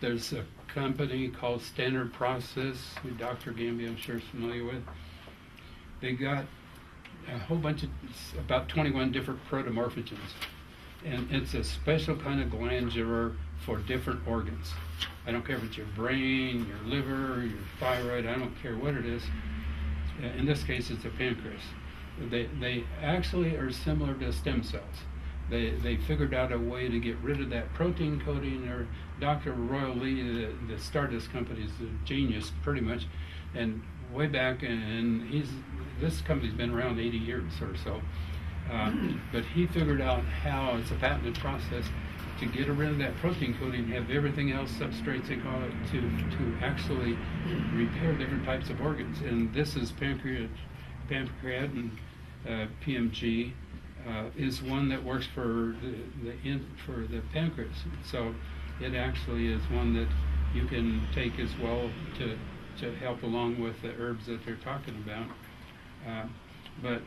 There's a company called Standard Process, who Dr. Gambee, I'm sure, is familiar with. They got a whole bunch of, about 21 different protomorphogens. And it's a special kind of glandular for different organs. I don't care if it's your brain, your liver, your thyroid, I don't care what it is. In this case, it's a pancreas. They actually are similar to stem cells. They figured out a way to get rid of that protein coating, or Dr. Royal Lee, that started this company, is a genius, pretty much. And way back, and this company's been around 80 years or so. But he figured out how, it's a patented process, to get rid of that protein coating, have everything else, substrates they call it, to actually repair different types of organs. And this is pancreatin, PMG, is one that works for the pancreas. So it actually is one that you can take as well to help along with the herbs that they're talking about. But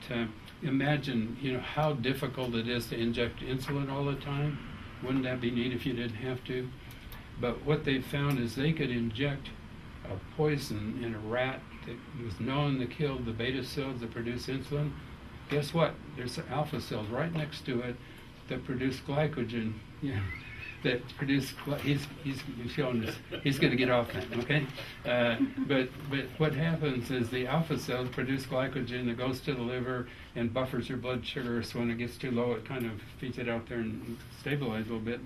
imagine, how difficult it is to inject insulin all the time. Wouldn't that be neat if you didn't have to? But what they found is they could inject a poison in a rat that was known to kill the beta cells that produce insulin. Guess what? There's alpha cells right next to it that produce glycogen. That produce. He's showing us. He's going to get off that, okay? But what happens is the alpha cells produce glycogen that goes to the liver and buffers your blood sugar. So when it gets too low, it kind of feeds it out there and stabilizes a little bit.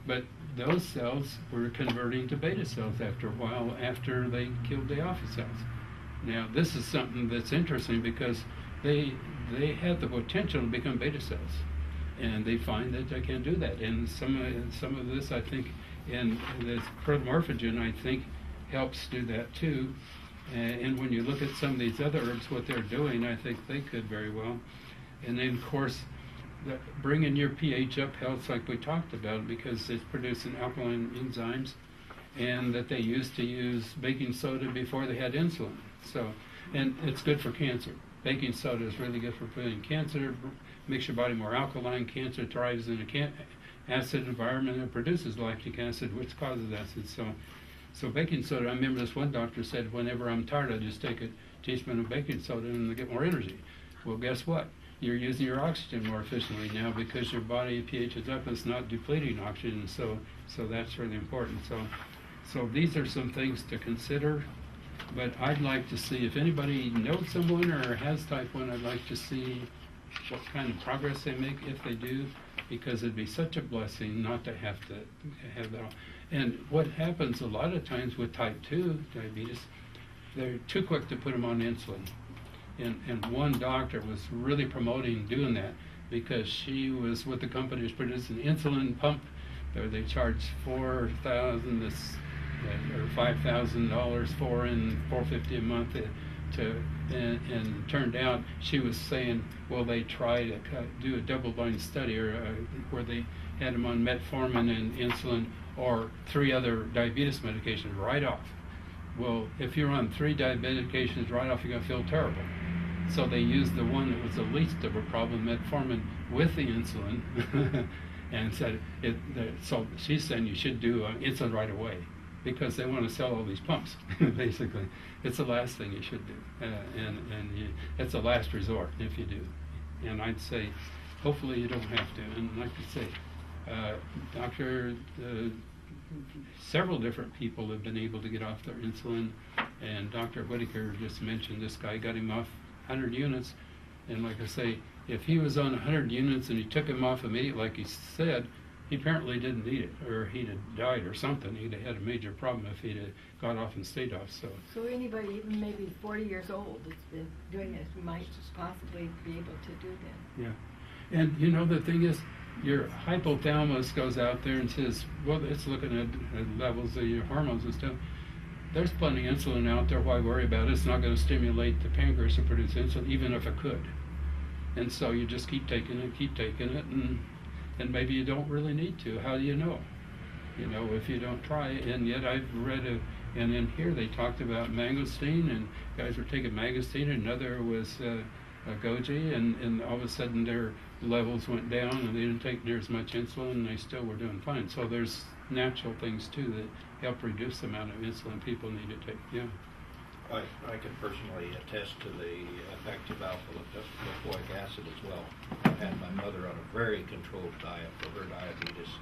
But those cells were converting to beta cells after a while, after they killed the alpha cells. Now this is something that's interesting because they have the potential to become beta cells. And they find that they can do that. And some of this, I think, and this protomorphogen, I think, helps do that too. And when you look at some of these other herbs, what they're doing, I think they could very well. And then, of course, bringing your pH up helps, like we talked about, because it's producing alkaline enzymes, and that they used to use baking soda before they had insulin. So, and it's good for cancer. Baking soda is really good for preventing cancer. Makes your body more alkaline. Cancer thrives in an acid environment and produces lactic acid, which causes acid. So baking soda, I remember this one doctor said, whenever I'm tired, I just take a teaspoon of baking soda and I get more energy. Well, guess what? You're using your oxygen more efficiently now because your body pH is up. It's not depleting oxygen. So that's really important. So these are some things to consider, but I'd like to see, if anybody knows someone or has type 1, I'd like to see what kind of progress they make if they do, because it'd be such a blessing not to have that all. And what happens a lot of times with type 2 diabetes, they're too quick to put them on insulin. And one doctor was really promoting doing that because she was with the company who's producing insulin pump. They charged $4,000 or $5,000 for and $450 a month and turned out she was saying, well, they tried to do a double-blind study where they had them on metformin and insulin or 3 other diabetes medications right off. Well, if you're on 3 diabetic medications right off, you're going to feel terrible. So they used the one that was the least of a problem, metformin, with the insulin, and said, so she's saying you should do insulin right away because they want to sell all these pumps, basically. It's the last thing you should do, it's a last resort if you do. And I'd say, hopefully you don't have to. And like I say, several different people have been able to get off their insulin, and Dr. Whitaker just mentioned this guy got him off 100 units, and like I say, if he was on 100 units and he took him off immediately, like he said, he apparently didn't need it, or he'd have died or something. He'd have had a major problem if he'd have got off and stayed off. So anybody, even maybe 40 years old, that's been doing this, might possibly be able to do that. Yeah, and you know the thing is, your hypothalamus goes out there and says, well, it's looking at levels of your hormones and stuff. There's plenty of insulin out there. Why worry about it? It's not going to stimulate the pancreas to produce insulin, even if it could. And so you just keep taking it, and maybe you don't really need to. How do you know? You know, if you don't try. And yet I've read and in here they talked about mangosteen, and guys were taking mangosteen, and another was goji, and all of a sudden their levels went down, and they didn't take near as much insulin, and they still were doing fine. So there's natural things too that help reduce the amount of insulin people need to take. Yeah. I can personally attest to the effect of alpha-lipoic acid as well. I had my mother on a very controlled diet for her diabetes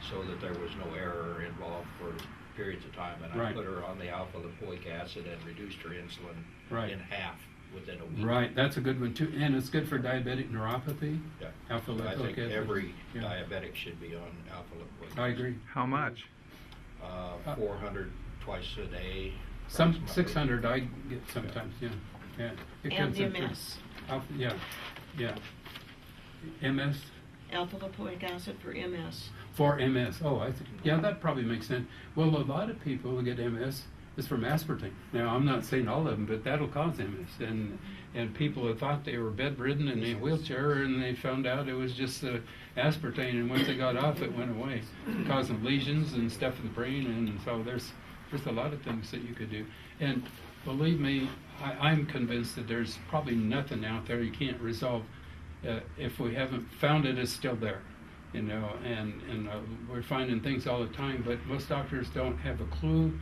so that there was no error involved for periods of time, and I put her on the alpha-lipoic acid and reduced her insulin in half within a week. Right, that's a good one too, and it's good for diabetic neuropathy. Yeah, alpha-lipoic I think acid. every diabetic should be on alpha-lipoic acid. I agree. How much? 400 twice a day. Some 600 I get sometimes. Yeah. And MS. Yeah. MS. Alpha-lipoic acid for MS. For MS. Oh, I think. Yeah, that probably makes sense. Well, a lot of people who get MS is from aspartame. Now, I'm not saying all of them, but that'll cause MS. And people have thought they were bedridden and in a wheelchair, and they found out it was just aspartame. And once they got off, it went away, causing lesions and stuff in the brain. And so there's a lot of things that you could do. And believe me, I'm convinced that there's probably nothing out there you can't resolve. If we haven't found it, it's still there. You know, and we're finding things all the time, but most doctors don't have a clue.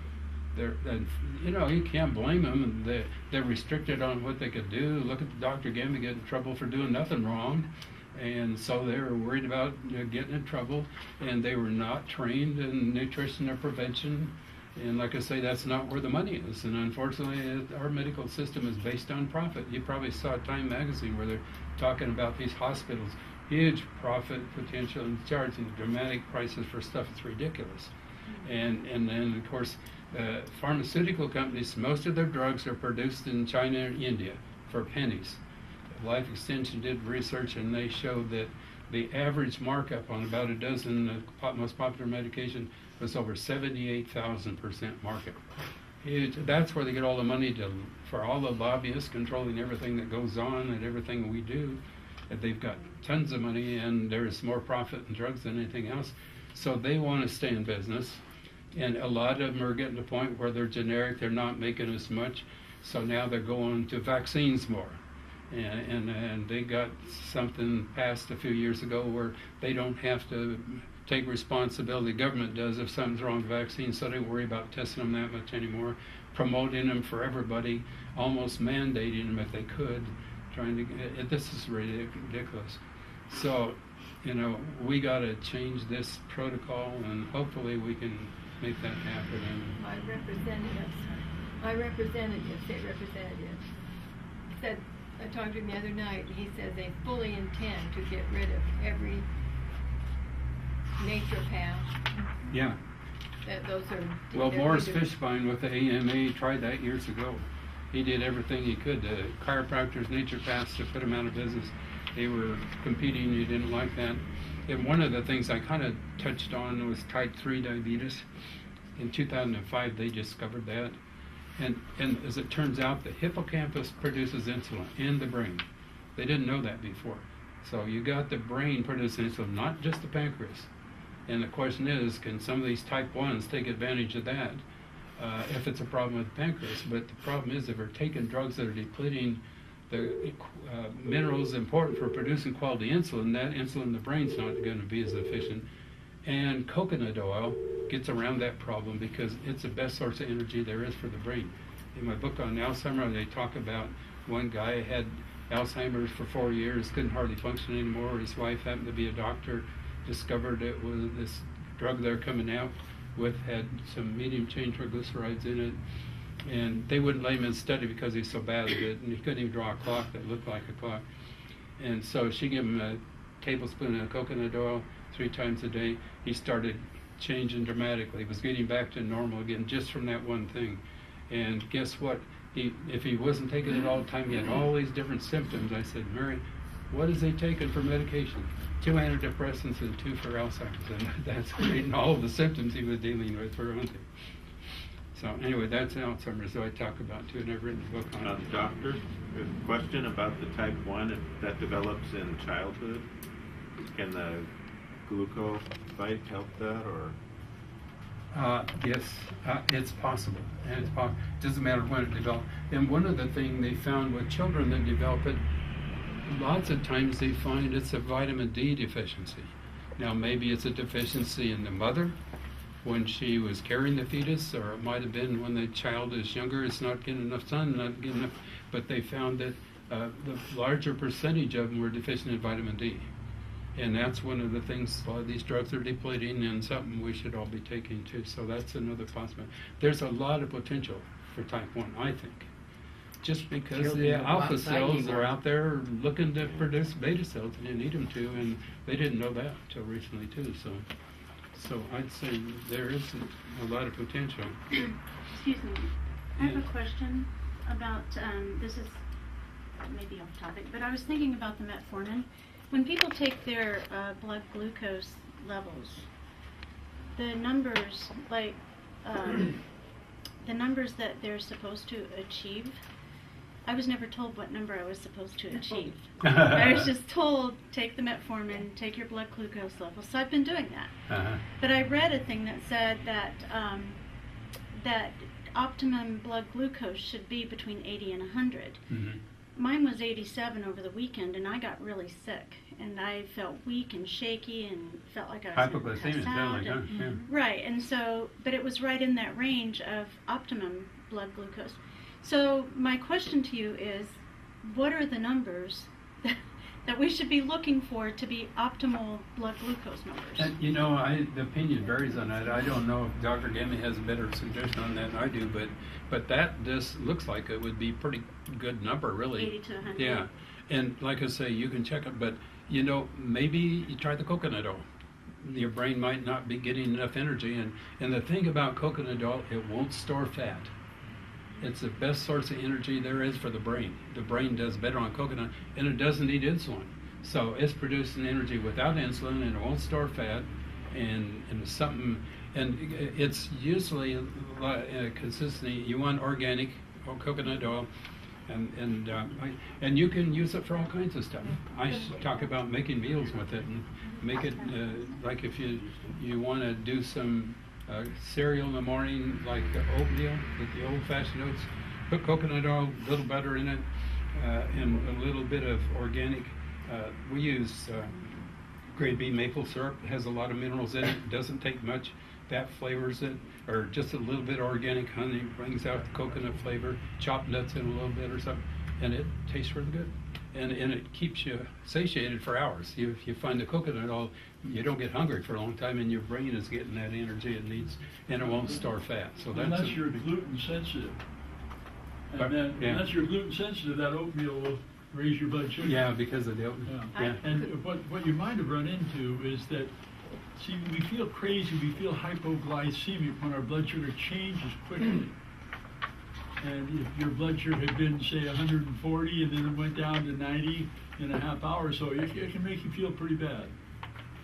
You know, you can't blame them. They're restricted on what they could do. Look at Dr. Gambee getting in trouble for doing nothing wrong. And so they were worried about getting in trouble, and they were not trained in nutrition or prevention. And like I say, that's not where the money is. And unfortunately, our medical system is based on profit. You probably saw Time magazine where they're talking about these hospitals, huge profit potential and charging dramatic prices for stuff that's ridiculous. And then, of course, pharmaceutical companies, most of their drugs are produced in China or India for pennies. Life Extension did research, and they showed that the average markup on about a dozen most popular medication was over 78,000% markup. That's where they get all the money for all the lobbyists controlling everything that goes on and everything we do. They've got tons of money, and there's more profit in drugs than anything else. So they want to stay in business. And a lot of them are getting to the point where they're generic, they're not making as much. So now they're going to vaccines more. And they got something passed a few years ago where they don't have to take responsibility. The government does if something's wrong with vaccines, so they don't worry about testing them that much anymore, promoting them for everybody, almost mandating them if they could. This is ridiculous. So you know, we got to change this protocol, and hopefully we can make that happen. And My state representative, said, I talked to him the other night, and he says they fully intend to get rid of every naturopath. Yeah. Those are Well, Morris Fishbein with the AMA tried that years ago. He did everything he could. The chiropractors, naturopaths, to put him out of business. They were competing. He didn't like that. And one of the things I kind of touched on was type 3 diabetes. In 2005, they discovered that. And as it turns out, the hippocampus produces insulin in the brain. They didn't know that before. So you got the brain producing insulin, not just the pancreas. And the question is, can some of these type 1s take advantage of that if it's a problem with the pancreas? But the problem is, if we're taking drugs that are depleting the minerals important for producing quality insulin, that insulin in the brain's not going to be as efficient. And coconut oil gets around that problem because it's the best source of energy there is for the brain. In my book on Alzheimer's, they talk about one guy had Alzheimer's for 4 years, couldn't hardly function anymore. His wife happened to be a doctor, discovered it was this drug they're coming out with had some medium chain triglycerides in it, and they wouldn't let him in study because he's so bad at it, and he couldn't even draw a clock that looked like a clock. And so she gave him a tablespoon of coconut oil 3 times a day. He started changing dramatically. He was getting back to normal again just from that one thing. And guess what? If he wasn't taking it all the time, he had all these different symptoms. I said, Mary, what is he taking for medication? 2 antidepressants and 2 for Alzheimer's. And that's creating all of the symptoms he was dealing with for one thing. So anyway, that's Alzheimer's, so I talk about too, and I've written a book on it. Doctor, a question about the type 1, if that develops in childhood, can the glucose spike help that, or? Yes, it's possible, and it doesn't matter when it develops. And one of the things they found with children that develop it, lots of times they find it's a vitamin D deficiency. Now maybe it's a deficiency in the mother when she was carrying the fetus, or it might have been when the child is younger, it's not getting enough sun, not getting enough, but they found that the larger percentage of them were deficient in vitamin D. And that's one of the things, a lot of these drugs are depleting, and something we should all be taking too. So that's another possibility. There's a lot of potential for type 1, I think. Just because the alpha cells are out there looking to produce beta cells, and you need them to, and they didn't know that until recently too. So I'd say there is a lot of potential. Excuse me. I have a question about, this is maybe off topic, but I was thinking about the metformin. When people take their blood glucose levels, the numbers, like the numbers that they're supposed to achieve, I was never told what number I was supposed to achieve. I was just told, take the metformin, take your blood glucose levels. So I've been doing that. But I read a thing that said that that optimum blood glucose should be between 80 and 100. Mine was 87 over the weekend, and I got really sick, and I felt weak and shaky and felt like I was going to pass out. Right, and so, but it was right in that range of optimum blood glucose. So my question to you is, what are the numbers that we should be looking for to be optimal blood glucose numbers? And, you know, the opinion varies on that. I don't know if Dr. Gambee has a better suggestion on that than I do, but that just looks like it would be a pretty good number, really. 80 to 100. Yeah, and like I say, you can check it, but, you know, maybe you try the coconut oil. Your brain might not be getting enough energy, and the thing about coconut oil, it won't store fat. It's the best source of energy there is for the brain. The brain does better on coconut, and it doesn't need insulin. So it's producing energy without insulin, and it won't store fat, and it's something, and it's usually consistently, you want organic or coconut oil, and you can use it for all kinds of stuff. I talk about making meals with it, and make it, like if you want to do some cereal in the morning, like oatmeal with the old-fashioned oats. Put coconut oil, a little butter in it, and a little bit of organic. We use Gambee maple syrup. It has a lot of minerals in it. It doesn't take much. That flavors it, or just a little bit of organic honey brings out the coconut flavor. Chopped nuts in a little bit or something, and it tastes really good. and it keeps you satiated for hours. If you find the coconut oil, you don't get hungry for a long time, and your brain is getting that energy it needs, and it won't store fat. So unless you're gluten sensitive. And then, unless you're gluten sensitive, that oatmeal will raise your blood sugar. Yeah, because of the oatmeal. Yeah. And what you might have run into is that, see, we feel crazy, we feel hypoglycemic when our blood sugar changes quickly. And if your blood sugar had been, say, 140 and then it went down to 90 in a half hour or so, it can make you feel pretty bad.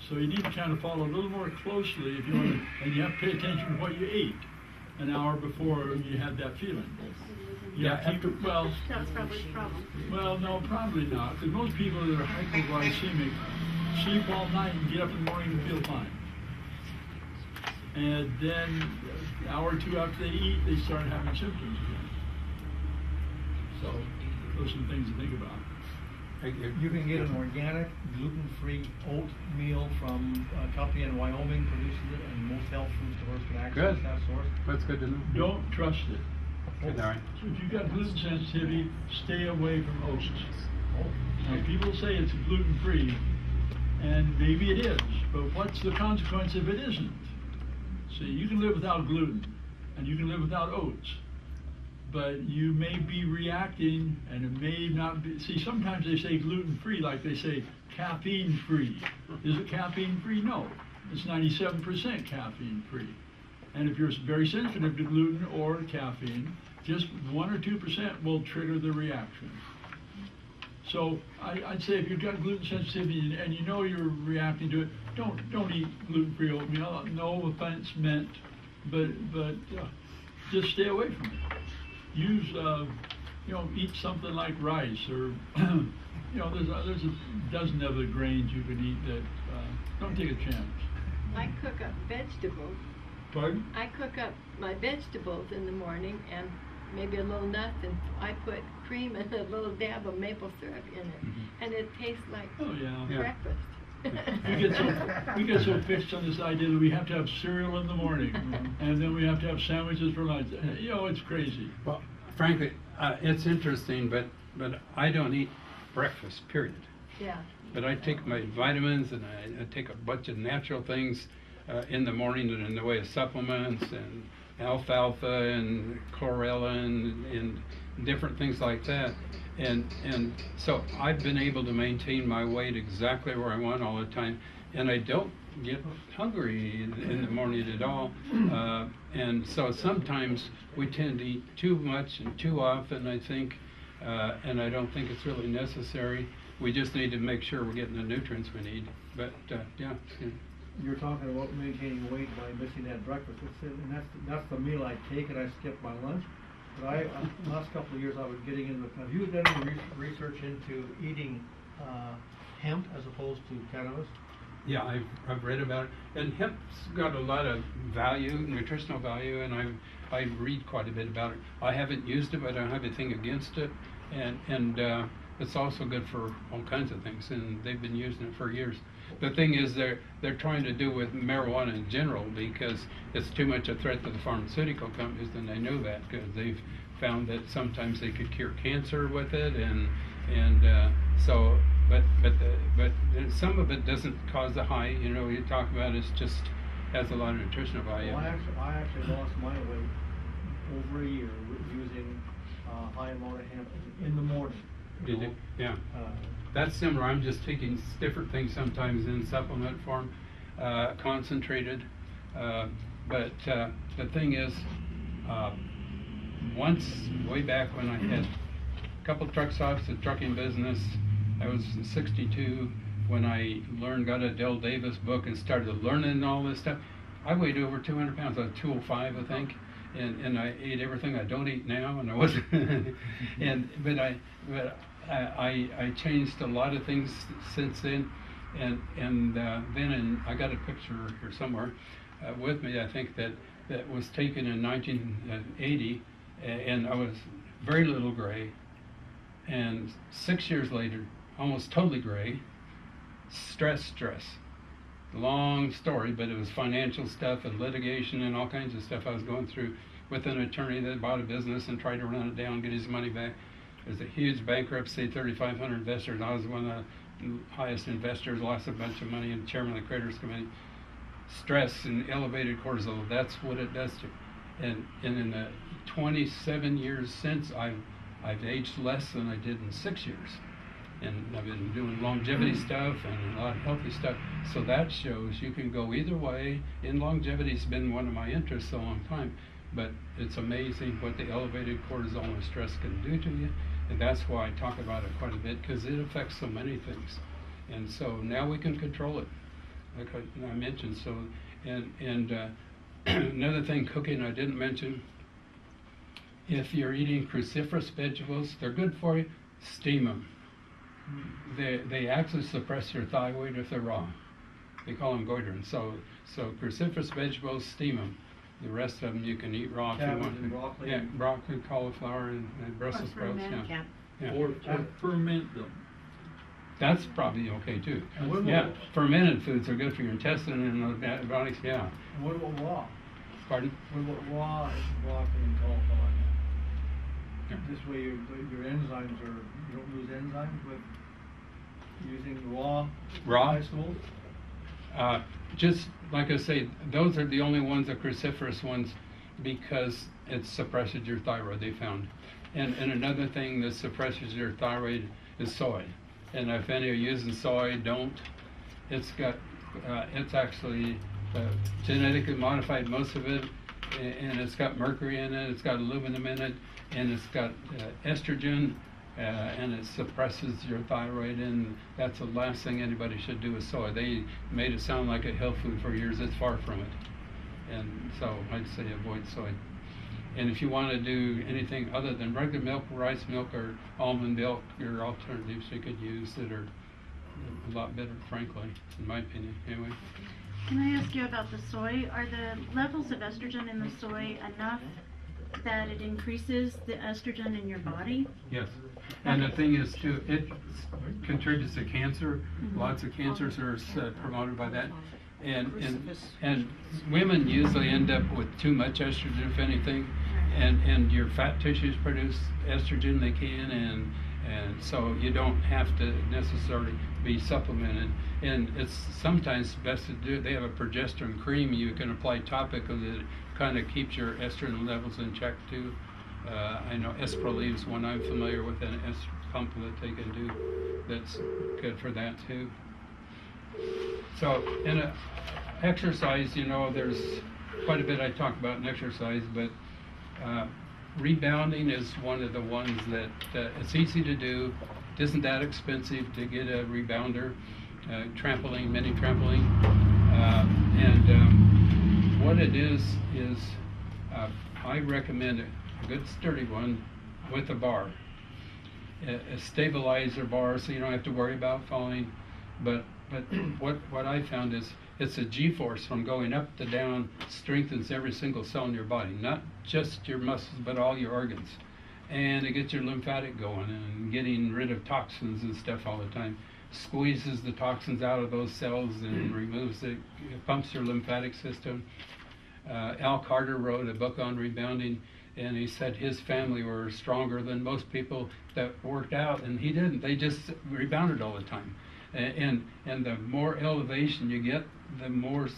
So you need to kind of follow a little more closely if you want to, and you have to pay attention to what you ate an hour before you had that feeling. Well, That's probably the problem. Well, no, probably not, because most people that are hypoglycemic sleep all night and get up in the morning and feel fine. And then an hour or two after they eat, they start having symptoms again. So those are some things to think about. You can get an organic, gluten-free oatmeal from a company in Wyoming produces it, and most health food stores can access that source. That's good to know. Don't trust it. Good, all right. So if you've got gluten sensitivity, stay away from oats. Now, people say it's gluten-free, and maybe it is, but what's the consequence if it isn't? See, you can live without gluten, and you can live without oats, but you may be reacting, and it may not be. See, sometimes they say gluten-free, like they say caffeine-free. Is it caffeine-free? No, it's 97% caffeine-free. And if you're very sensitive to gluten or caffeine, just 1 or 2% will trigger the reaction. So I'd say if you've got gluten sensitivity and you know you're reacting to it, don't eat gluten-free oatmeal. No offense meant, but just stay away from it. Use eat something like rice or there's a dozen other grains you can eat that don't take a chance. I cook up vegetables. Pardon? I cook up my vegetables in the morning and maybe a little nuts, and I put cream and a little dab of maple syrup in it, and it tastes like breakfast. We get so fixed on this idea that we have to have cereal in the morning, and then we have to have sandwiches for lunch. It's crazy. Well, frankly, it's interesting, but I don't eat breakfast, period. Yeah. But I take my vitamins, and I take a bunch of natural things in the morning and in the way of supplements and alfalfa and chlorella and different things like that. And so I've been able to maintain my weight exactly where I want all the time, and I don't get hungry in the morning at all. And so sometimes we tend to eat too much and too often, I think, and I don't think it's really necessary. We just need to make sure we're getting the nutrients we need. But yeah. You're talking about maintaining weight by missing that breakfast. And that's the meal I take, and I skip my lunch. But last couple of years I was getting into. Have you done any research into eating hemp as opposed to cannabis? Yeah, I've read about it, and hemp's got a lot of value, nutritional value, and I read quite a bit about it. I haven't used it, but I don't have anything against it, and it's also good for all kinds of things, and they've been using it for years. The thing is, they're trying to do with marijuana in general because it's too much a threat to the pharmaceutical companies, and they know that because they've found that sometimes they could cure cancer with it, but some of it doesn't cause the high. You talk about it's just has a lot of nutritional value. Well, I actually lost my weight over a year using a high amount of hemp in the morning. Did you? Yeah. That's similar. I'm just taking different things sometimes in supplement form, concentrated. But the thing is, once way back when I had a couple truck stops, the trucking business, I was 62 when I got a Dell Davis book and started learning all this stuff. I weighed over 200 pounds. I was 205, I think. And I ate everything I don't eat now, and I wasn't. But I changed a lot of things since then, and then I got a picture here somewhere with me. I think that was taken in 1980, and I was very little gray, and 6 years later, almost totally gray. Stress. Long story, but it was financial stuff and litigation and all kinds of stuff I was going through with an attorney that bought a business and tried to run it down, get his money back. There's a huge bankruptcy, 3,500 investors. I was one of the highest investors, lost a bunch of money, and chairman of the Creditors Committee. Stress and elevated cortisol, that's what it does to you. And in the 27 years since, I've aged less than I did in 6 years. And I've been doing longevity stuff and a lot of healthy stuff. So that shows you can go either way. And longevity's been one of my interests a long time. But it's amazing what the elevated cortisol and stress can do to you. And that's why I talk about it quite a bit, because it affects so many things. And so now we can control it, like I mentioned. So, and another thing, cooking I didn't mention, if you're eating cruciferous vegetables, they're good for you, steam them. They actually suppress your thyroid if they're raw. They call them goitrins. So cruciferous vegetables, steam them. The rest of them you can eat raw if you want to. Broccoli. Yeah, broccoli, cauliflower, and Brussels sprouts. Yeah. Or ferment them. That's probably okay too. And what about- Yeah, fermented foods are good for your intestine and antibiotics. Yeah. And what about raw? Pardon? What about raw broccoli and cauliflower? Yeah. This way your enzymes you don't lose enzymes with using raw vegetables? Just like I say, those are the only ones, the cruciferous ones, because it suppresses your thyroid, they found. And another thing that suppresses your thyroid is soy. And if any are using soy, don't. It's got, it's actually genetically modified, most of it, and it's got mercury in it, it's got aluminum in it, and it's got estrogen, and it suppresses your thyroid, and that's the last thing anybody should do with soy. They made it sound like a health food for years. It's far from it. And so I'd say avoid soy. And if you want to do anything other than regular milk, rice milk, or almond milk, there are alternatives you could use that are a lot better, frankly, in my opinion. Anyway. Can I ask you about the soy? Are the levels of estrogen in the soy enough that it increases the estrogen in your body? Yes. And the thing is, too, it contributes to cancer. Mm-hmm. Lots of cancers are promoted by that. And women usually end up with too much estrogen, if anything. And your fat tissues produce estrogen, they can, and so you don't have to necessarily be supplemented. And it's sometimes best to do, they have a progesterone cream you can apply topically that kind of keeps your estrogen levels in check too. I know Esprolene is one I'm familiar with, an pump that they can do that's good for that too. So in exercise, you know, there's quite a bit I talk about in exercise, but rebounding is one of the ones that it's easy to do. It isn't that expensive to get a rebounder, trampoline, mini trampoline, and what it is I recommend a good sturdy one with a bar, a stabilizer bar, so you don't have to worry about falling. But what I found is it's a G-force from going up to down, strengthens every single cell in your body, not just your muscles, but all your organs. And it gets your lymphatic going and getting rid of toxins and stuff all the time. Squeezes the toxins out of those cells and removes it, pumps your lymphatic system. Al Carter wrote a book on rebounding, and he said his family were stronger than most people that worked out, and he didn't. They just rebounded all the time. And the more elevation you get, the more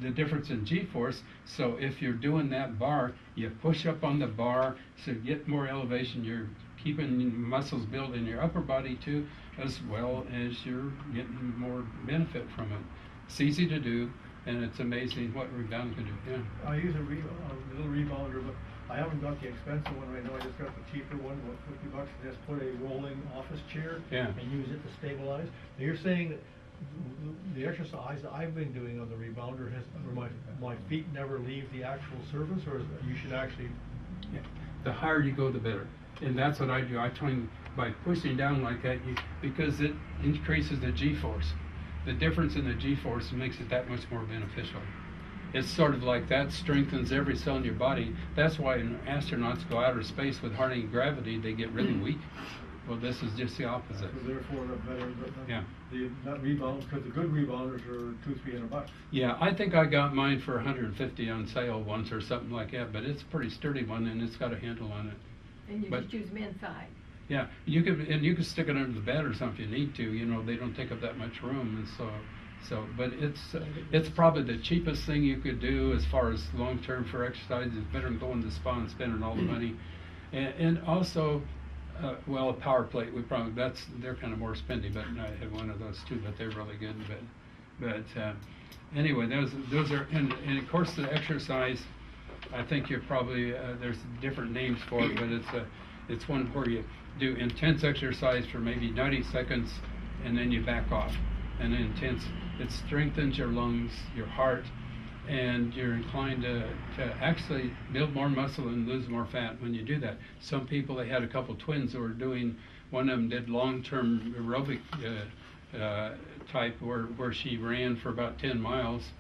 the difference in G-force. So if you're doing that bar, you push up on the bar, so you get more elevation. You're keeping muscles built in your upper body too, as well as you're getting more benefit from it. It's easy to do, and it's amazing what rebound can do. Yeah. I use a little rebounder, but I haven't got the expensive one right now. I just got the cheaper one, about $50. Just put a rolling office chair and use it to stabilize. Now you're saying that the exercise that I've been doing on the rebounder has, where my feet never leave the actual surface, or you should actually. Yeah. The higher you go, the better. And that's what I do. I train by pushing down like that, because it increases the G-force. The difference in the G-force makes it that much more beneficial. It's sort of like that strengthens every cell in your body. That's why when astronauts go outer space with hardly gravity, they get really weak. Well, this is just the opposite. So therefore, the better. Yeah. Not rebound, because the good rebounders are $200-300. Yeah, I think I got mine for $150 on sale once or something like that. But it's a pretty sturdy one, and it's got a handle on it. And you but, just use men's side. Yeah, you could stick it under the bed or something if you need to. You know, they don't take up that much room, and so. But it's probably the cheapest thing you could do as far as long term for exercise. It's better than going to the spa and spending all the money, and also. Well, a power plate, they're kind of more spendy, but I had one of those too, but they're really good. But anyway, those are, and of course the exercise, I think you're probably, there's different names for it, but it's one where you do intense exercise for maybe 90 seconds and then you back off. And it strengthens your lungs, your heart, and you're inclined to actually build more muscle and lose more fat when you do that. Some people, they had a couple twins who were doing, one of them did long-term aerobic type where she ran for about 10 miles,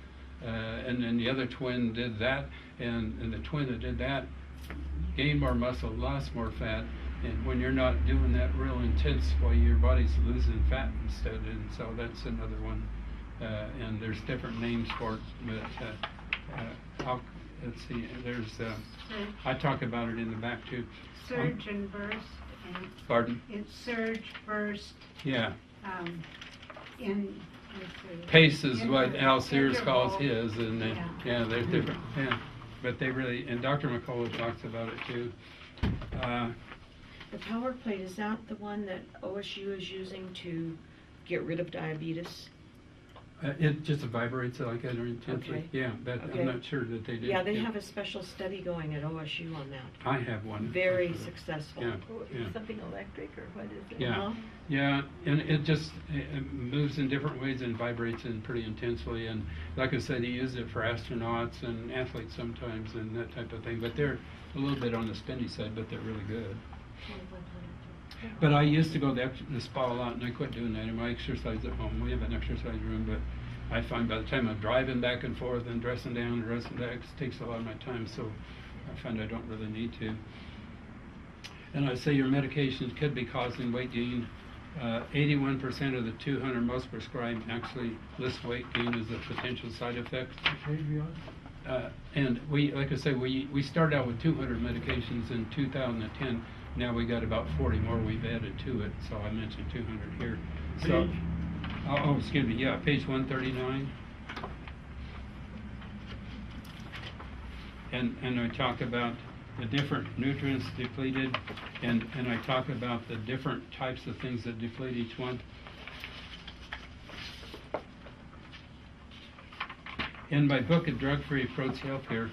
and then the other twin did that, and the twin that did that gained more muscle, lost more fat, and when you're not doing that real intense, well, your body's losing fat instead, and so that's another one. And there's different names for it, but let's see, there's, I talk about it in the back too. Surge and burst. And pardon? It's surge, burst. Yeah. Pace is what Al Sears calls his, and there's different, but they really, and Dr. McCullough talks about it too. The power plate, is that the one that OSU is using to get rid of diabetes? It just vibrates like that or intensely. Okay. Yeah, Okay. I'm not sure that they do. Yeah, they have a special study going at OSU on that. I have one. Very successful. Yeah. Something electric, or what is it? Yeah, yeah, and it moves in different ways and vibrates in pretty intensely. And like I said, he used it for astronauts and athletes sometimes and that type of thing. But they're a little bit on the spendy side, but they're really good. But I used to go to the spa a lot, and I quit doing that. And I exercise at home. We have an exercise room, but I find by the time I'm driving back and forth and dressing down and dressing back, it takes a lot of my time. So I find I don't really need to. And I say your medications could be causing weight gain. 81% of the 200 most prescribed actually list weight gain as a potential side effect. And we, like I said, we started out with 200 medications in 2010. Now we got about 40 more we've added to it, so I mentioned 200 here. So, excuse me, yeah, page 139. And I talk about the different nutrients depleted, and I talk about the different types of things that deplete each one. In my book, A Drug-Free Approach to Healthcare,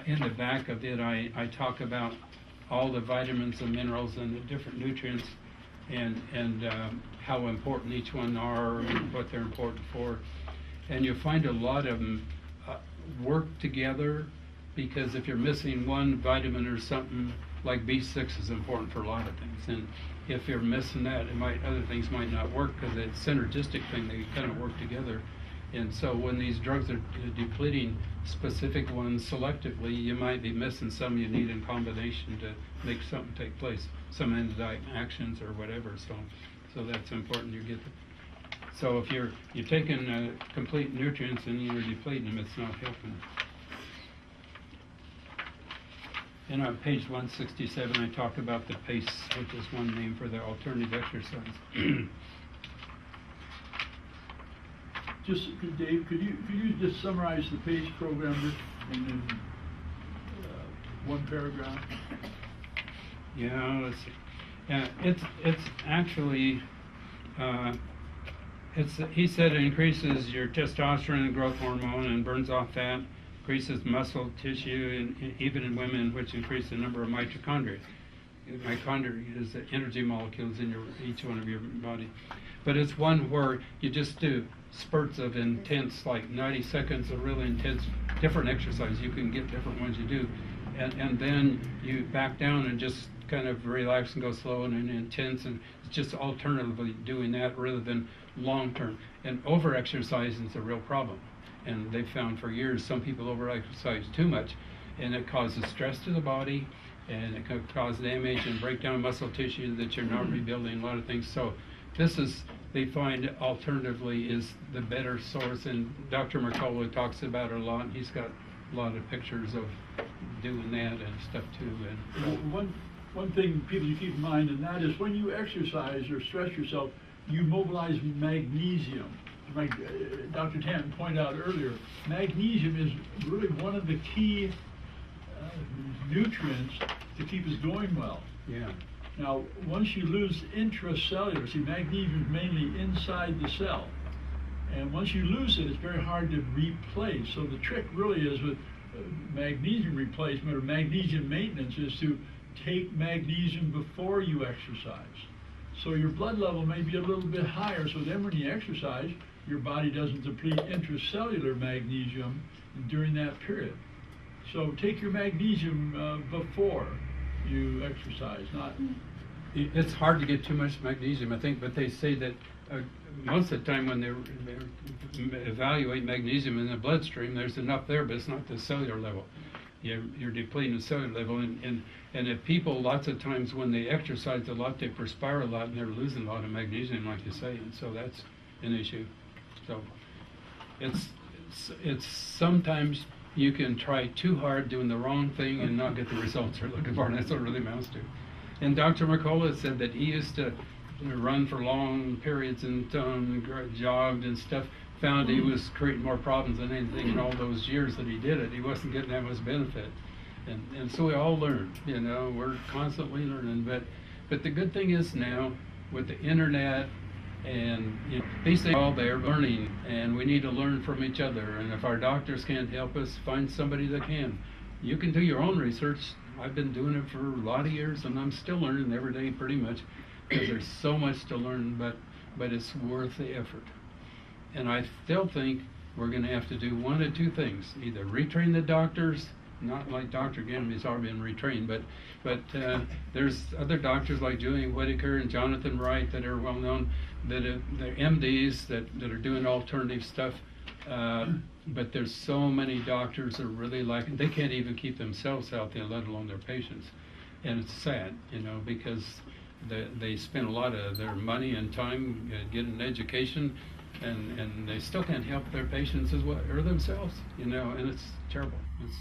in the back of it, I talk about all the vitamins and minerals and the different nutrients and how important each one are and what they're important for. And you'll find a lot of them work together, because if you're missing one vitamin or something, like B6 is important for a lot of things. And if you're missing that, other things might not work, because it's a synergistic thing. They kind of work together. And so when these drugs are depleting specific ones selectively, you might be missing some you need in combination to make something take place, some enzyme actions or whatever. So that's important. You get so if you're taking complete nutrients and you're depleting them, it's not helping. And on page 167, I talk about the PACE, which is one name for the alternative exercise. Dave, could you just summarize the PACE program in one paragraph? Yeah, let's see. It's actually he said it increases your testosterone and growth hormone and burns off fat, increases muscle tissue, and even in women, which increase the number of mitochondria. Mitochondria is the energy molecules in each one of your body. But it's one where you just do spurts of intense, like 90 seconds of really intense, different exercise. You can get different ones you do. And then you back down and just kind of relax and go slow and intense. And it's just alternatively doing that rather than long term. And over-exercising is a real problem. And they've found for years some people over-exercise too much, and it causes stress to the body, and it can cause damage and break down muscle tissue that you're not rebuilding, a lot of things. So this is, they find alternatively is the better source, and Dr. McCullough talks about it a lot. He's got a lot of pictures of doing that and stuff too. And one thing people you keep in mind, and that is when you exercise or stress yourself, you mobilize magnesium. Like Dr. Tanton pointed out earlier, magnesium is really one of the key nutrients to keep us going well. Yeah. Now, once you lose intracellular, see, magnesium is mainly inside the cell. And once you lose it, it's very hard to replace. So the trick really is with magnesium replacement or magnesium maintenance is to take magnesium before you exercise. So your blood level may be a little bit higher, so then when you exercise, your body doesn't deplete intracellular magnesium during that period. So take your magnesium before you exercise, not... It's hard to get too much magnesium, I think, but they say that most of the time when they evaluate magnesium in the bloodstream, there's enough there, but it's not the cellular level. You're depleting the cellular level, and if people, lots of times when they exercise a lot, they perspire a lot, and they're losing a lot of magnesium, like you say, and so that's an issue. So it's sometimes you can try too hard doing the wrong thing and not get the results you're looking for, and that's what it really amounts to. And Dr. McCullough said that he used to run for long periods and jogged and stuff, found he was creating more problems than anything in all those years that he did it. He wasn't getting that much benefit. And so we all learn, you know, we're constantly learning. But the good thing is now, with the internet, and you know, these things are all there, learning, and we need to learn from each other. And if our doctors can't help us, find somebody that can. You can do your own research. I've been doing it for a lot of years, and I'm still learning every day pretty much, because there's so much to learn, but it's worth the effort. And I still think we're going to have to do one of two things: either retrain the doctors, not like Dr. Gambee's already been retrained, but there's other doctors like Julian Whitaker and Jonathan Wright that are well known, that they're MDs that are doing alternative stuff. But there's so many doctors that are really like, they can't even keep themselves healthy, let alone their patients. And it's sad, you know, because they spend a lot of their money and time getting an education, and they still can't help their patients as well, or themselves, you know, and it's terrible. It's